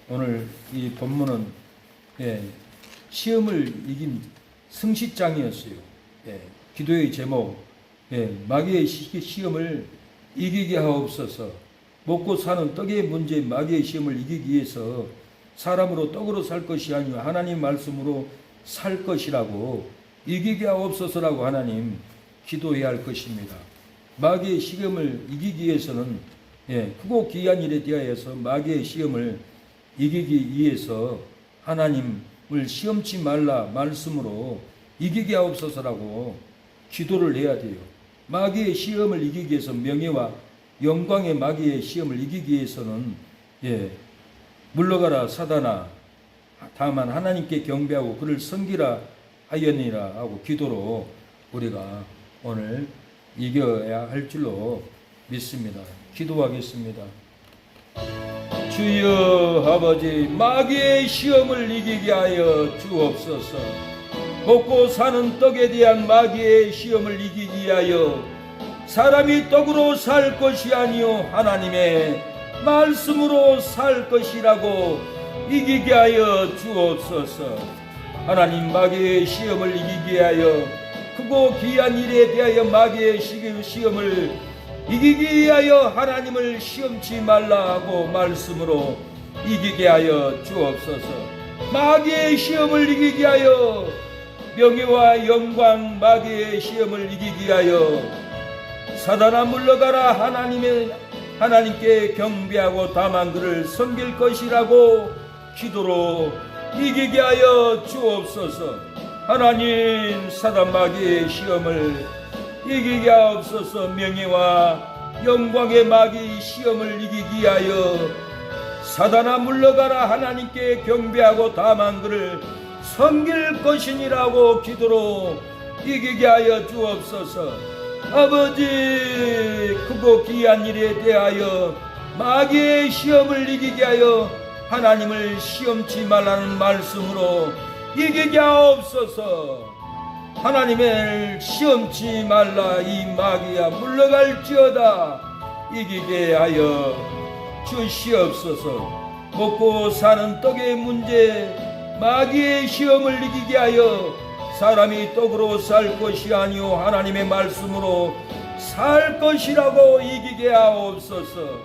오늘 이 본문은 시험을 이긴 승시장이었어요. 기도의 제목 마귀의 시험을 이기게 하옵소서. 먹고 사는 떡의 문제 마귀의 시험을 이기기 위해서 사람으로 떡으로 살 것이 아니요 하나님 말씀으로 살 것이라고 이기게 하옵소서라고 하나님 기도해야 할 것입니다. 마귀의 시험을 이기기 위해서는 크고 귀한 일에 대하여서 마귀의 시험을 이기기 위해서 하나님을 시험치 말라 말씀으로 이기게 하옵소서라고 기도를 해야 돼요. 마귀의 시험을 이기기 위해서 명예와 영광의 마귀의 시험을 이기기 위해서는 물러가라 사단아 다만 하나님께 경배하고 그를 섬기라 하였니라 하고 기도로 우리가 오늘 이겨야 할 줄로 믿습니다. 기도하겠습니다. 주여 아버지 마귀의 시험을 이기게 하여 주옵소서. 먹고 사는 떡에 대한 마귀의 시험을 이기기 위하여 사람이 떡으로 살 것이 아니요 하나님의 말씀으로 살 것이라고 이기게 하여 주옵소서. 하나님 마귀의 시험을 이기게 하여 크고 귀한 일에 대하여 마귀의 시험을 이기기 위하여 하나님을 시험치 말라 하고 말씀으로 이기게 하여 주옵소서. 마귀의 시험을 이기게 하여 명예와 영광 마귀의 시험을 이기게 하여 사단아 물러가라 하나님께 경배하고 다만 그를 섬길 것이라고 기도로 이기게 하여 주옵소서. 하나님 사단 마귀의 시험을 이기게 하옵소서. 명예와 영광의 마귀의 시험을 이기기 위하여 사단아 물러가라 하나님께 경배하고 다만 그를 섬길 것이니라고 기도로 이기게 하여 주옵소서. 아버지 크고 귀한 일에 대하여 마귀의 시험을 이기게 하여 하나님을 시험치 말라는 말씀으로 이기게 하옵소서. 하나님을 시험치 말라 이 마귀야 물러갈지어다 이기게 하여 주시옵소서. 먹고 사는 떡의 문제 마귀의 시험을 이기게 하여 사람이 떡으로 살 것이 아니요 하나님의 말씀으로 살 것이라고 이기게 하옵소서.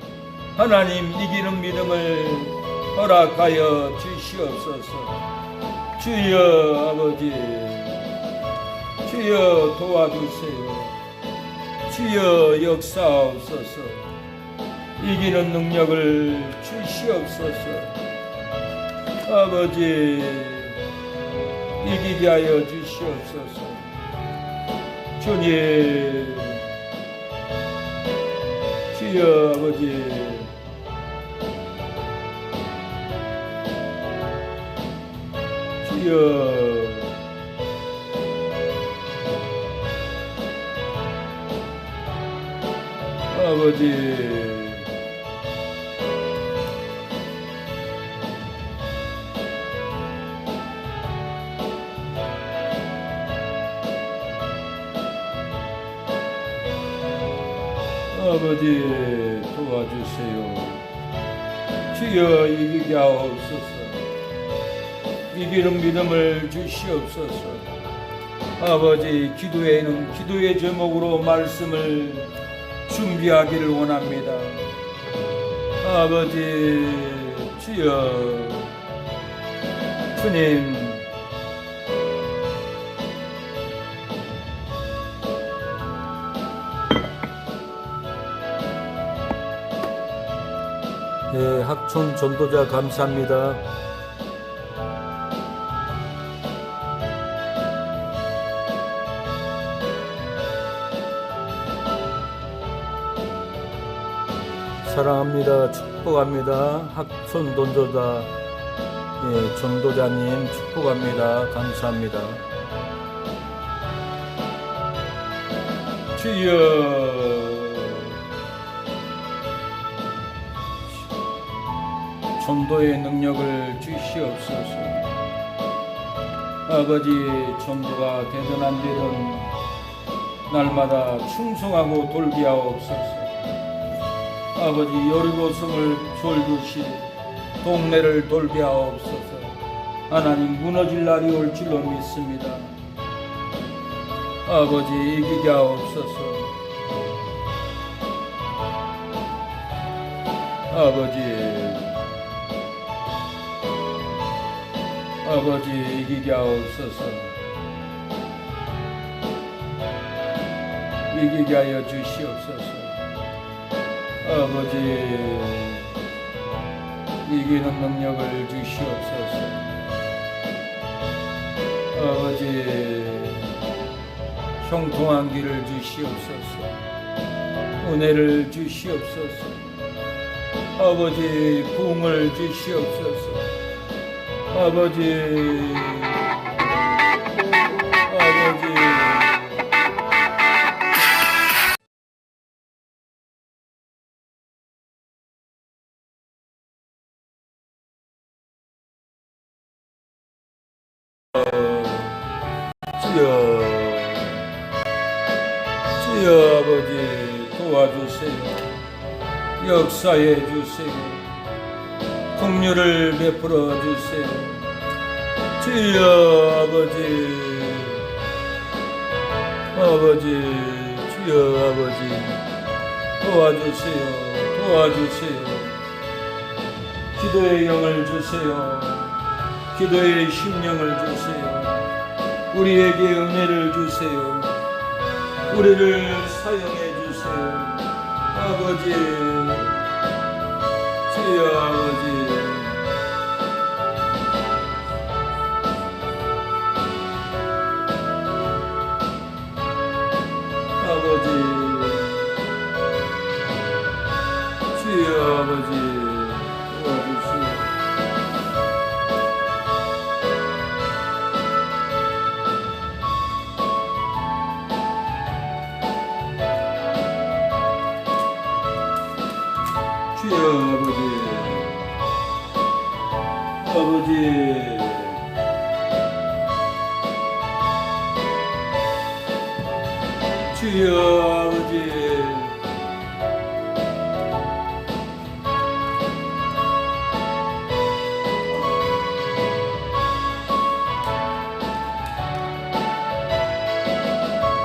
하나님 이기는 믿음을 허락하여 주시옵소서. 주여 아버지 주여 도와주세요. 주여 역사하옵소서. 이기는 능력을 주시옵소서. 아버지 이기게 하여 주시옵소서. 주님 주여 아버지 주여 아버지 아버지 도와주세요. 주여 이기게 하옵소서. 이기는 믿음을 주시옵소서. 아버지 기도에는 기도의 제목으로 말씀을 준비하기를 원합니다. 아버지 주여 주님 학촌 전도자 감사합니다. 사랑합니다. 축복합니다. 학촌 전도자 예, 전도자님 축복합니다. 감사합니다. 주여, 전도의 능력을 주시옵소서. 아버지, 전도가 되든 안 되든 날마다 충성하고 돌비하옵소서. 아버지, 여리고성을 돌두시 동네를 돌비하옵소서. 하나님, 무너질 날이 올 줄로 믿습니다. 아버지, 이기게 하옵소서. 아버지, 이기게 하옵소서. 이기게 하여 주시옵소서. 아버지, 이기는 능력을 주시옵소서. 아버지, 형통한 길을 주시옵소서. 은혜를 주시옵소서. 아버지, 부흥을 주시옵소서. 아버지, 주여 아버지, 도와주세요. 역사해 주세요. 긍휼을 베풀어 주세요. 주여 주여 아버지, 도와주세요. 기도의 영을 주세요. 기도의 심령을 주세요. 우리에게 은혜를 주세요. 우리를 사용해 주세요. 아버지, 주여 아버지, 주여 아버지, 도와주시오. 주여 아버지, 주여 아버지,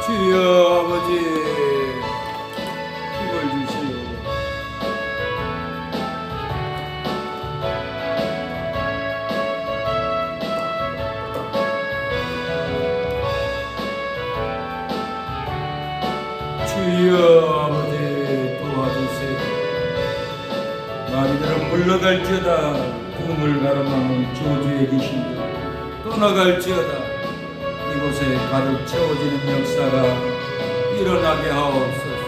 주여 아버지, 힘을 주시오. 주여 아버지, 도와주세요. 마귀들은 물러갈지어다. 꿈을 가로막는 저주의 귀신들 떠나갈지어다. 이곳에 가득 채워지는 역사가 일어나게 하옵소서.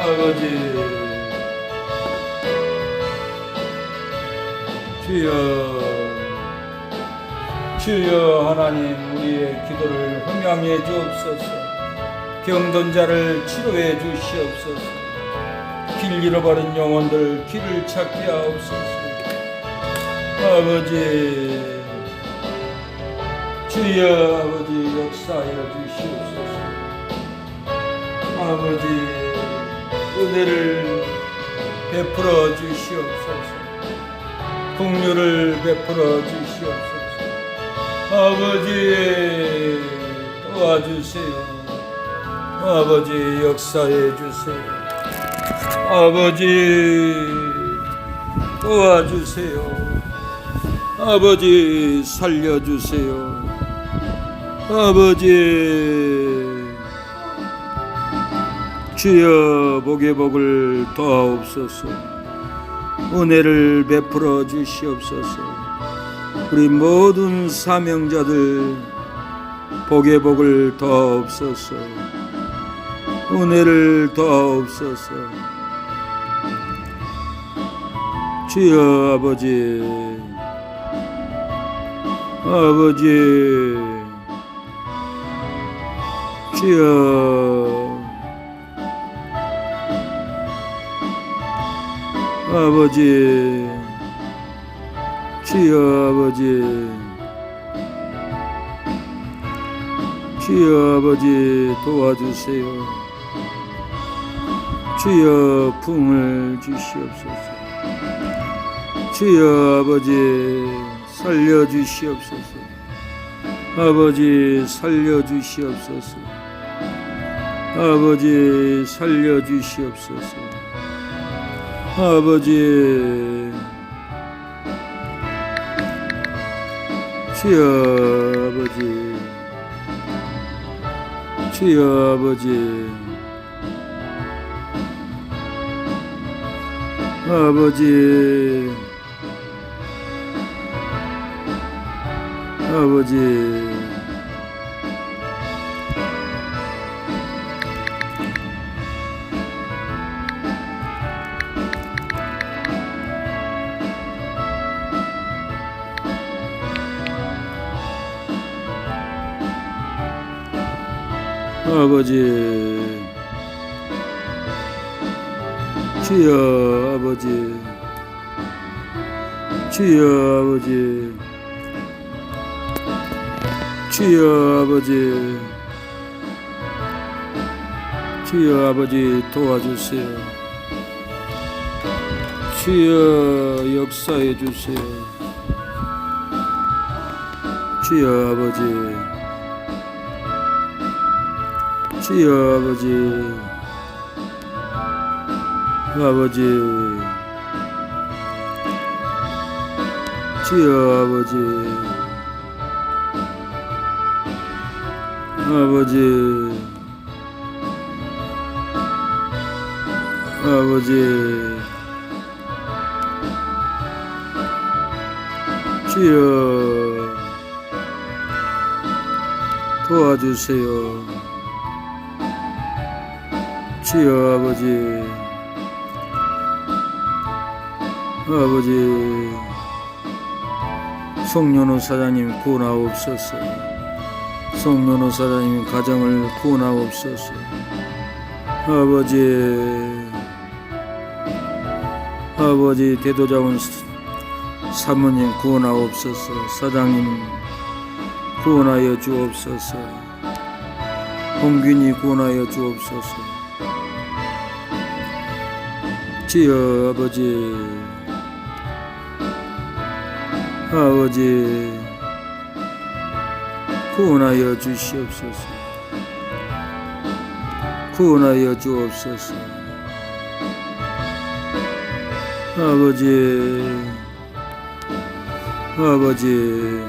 아버지, 주여 하나님, 우리의 기도를 흥양해 주옵소서. 병든 자를 치료해 주시옵소서. 길 잃어버린 영혼들 길을 찾게 하옵소서. 아버지, 주여 아버지, 역사하여 주시옵소서. 아버지, 은혜를 베풀어 주시옵소서. 긍휼을 베풀어 주시옵소서. 아버지, 도와주세요. 아버지, 역사해 주세요. 아버지, 도와주세요. 아버지, 살려주세요. 아버지, 주여 복의 복을 더하옵소서. 은혜를 베풀어 주시옵소서. 우리 모든 사명자들 복의 복을 더하옵소서. 은혜를 더하옵소서. 주여 아버지, 아버지, 주여 아버지, 주여 아버지, 주여 아버지 도와주세요. 주여 풍을 주시옵소서. 주여 아버지 살려주시옵소서. 아버지 살려주시옵소서. 아버지 살려주시옵소서. 아버지 주여 아버지, 주여 아버지, 아버지, 아버지, 아버지, 주여 아버지, 주여 아버지, 주여 아버지, 주여 아버지 도와주세요. 주여 역사해 주세요. 주여 아버지, 주여 아버지, 아버지, 주여 아버지, 아버지, 아버지, 주여 도와주세요. 주여 아버지, 아버지, 송년호 사장님 구원하옵소서. 송년호 사장님 가정을 구원하옵소서. 아버지, 아버지 대도자원 사모님 구원하옵소서. 사장님 구원하여 주옵소서. 홍균이 구원하여 주옵소서. 주여 아버지, 아버지 구원하여 주시옵소서. 구원하여 주옵소서. 아버지, 아버지,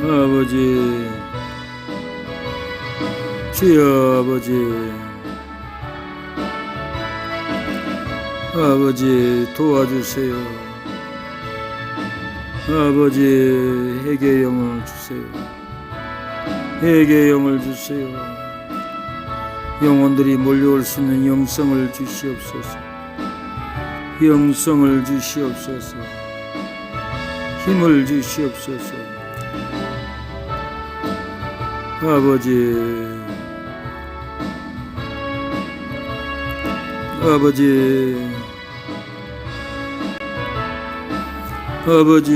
아버지, 주여 아버지, 아버지 도와주세요. 아버지 회개의 영을 주세요. 회개의 영을 주세요. 영혼들이 몰려올 수 있는 영성을 주시옵소서. 영성을 주시옵소서. 힘을 주시옵소서. 아버지, 아버지, 아버지,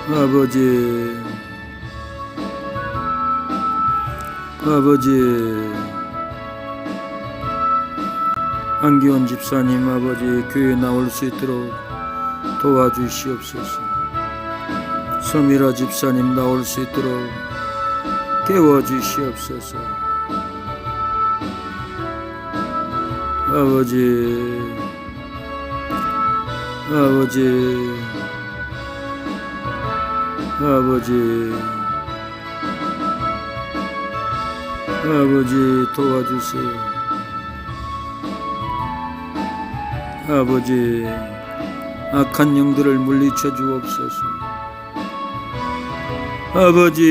아버지, 아버지, 안기원 집사님 아버지 교회에 나올 수 있도록 도와주시옵소서. 서미라 집사님 나올 수 있도록 깨워주시옵소서. 아버지, 아버지, 아버지, 아버지 도와주세요. 아버지, 악한 영들을 물리쳐 주옵소서. 아버지,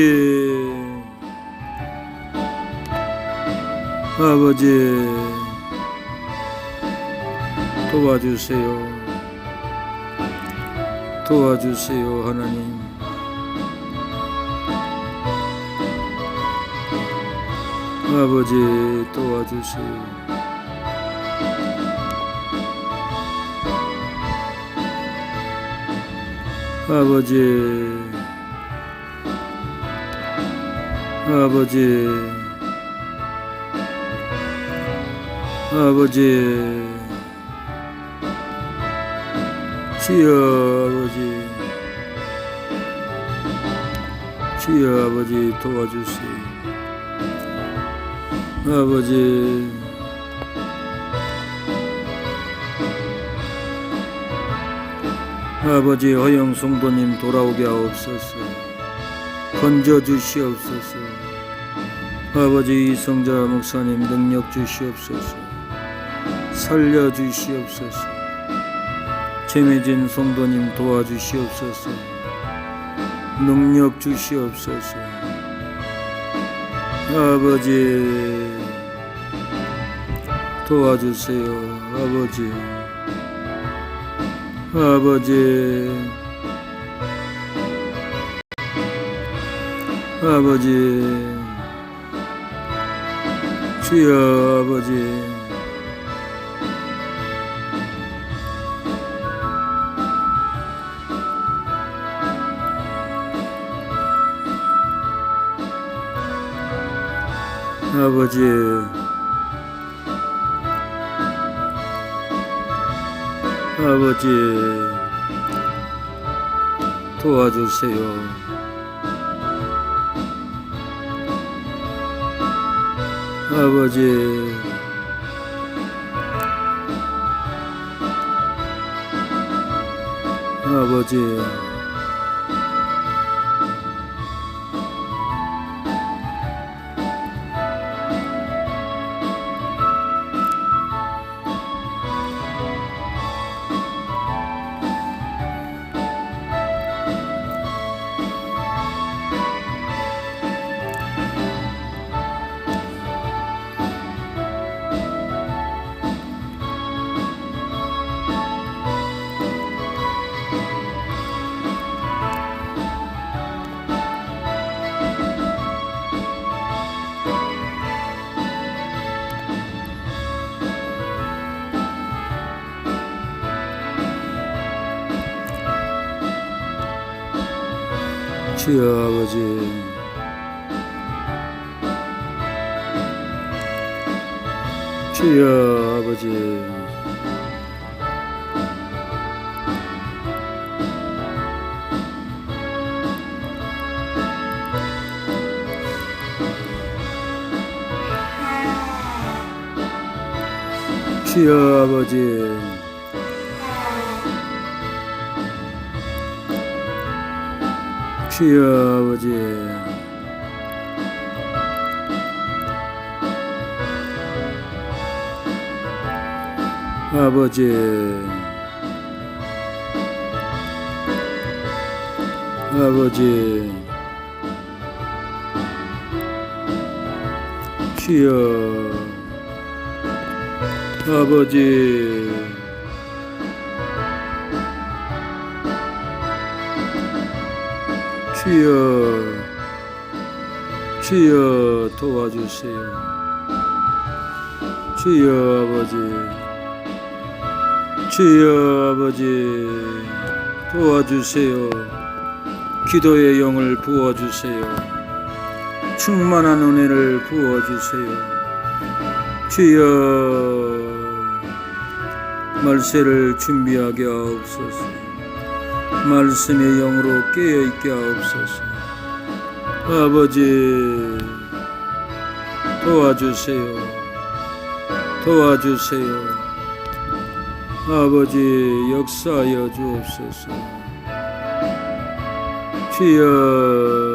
아버지 도와주세요. 도와주세요 하나님. 아버지 도와주세요. 아버지 아버지 아버지 주여 아버지 주여 아버지 도와주세요. 아버지 아버지 허영 성도님 돌아오게 하옵소서. 건져 주시옵소서. 아버지 이성자 목사님 능력 주시옵소서. 살려 주시옵소서. 재매진 성도님 도와주시옵소서. 능력 주시옵소서. 아버지 도와주세요. 아버지 아버지 아버지 주여 아버지 아버지 아버지 도와주세요. 아버지 아버지 주여 아버지 주여 아버지 주여 아버지 주여 아버지 아버지 아버지 주여 아버지 주여 주여 도와주세요. 주여 아버지 주여 아버지 도와주세요. 기도의 영을 부어주세요. 충만한 은혜를 부어주세요. 주여 말세를 준비하게 하옵소서. 말씀의 영으로 깨어있게 하옵소서. 아버지 도와주세요. 도와주세요. 아버지 역사하여 주옵소서. 주여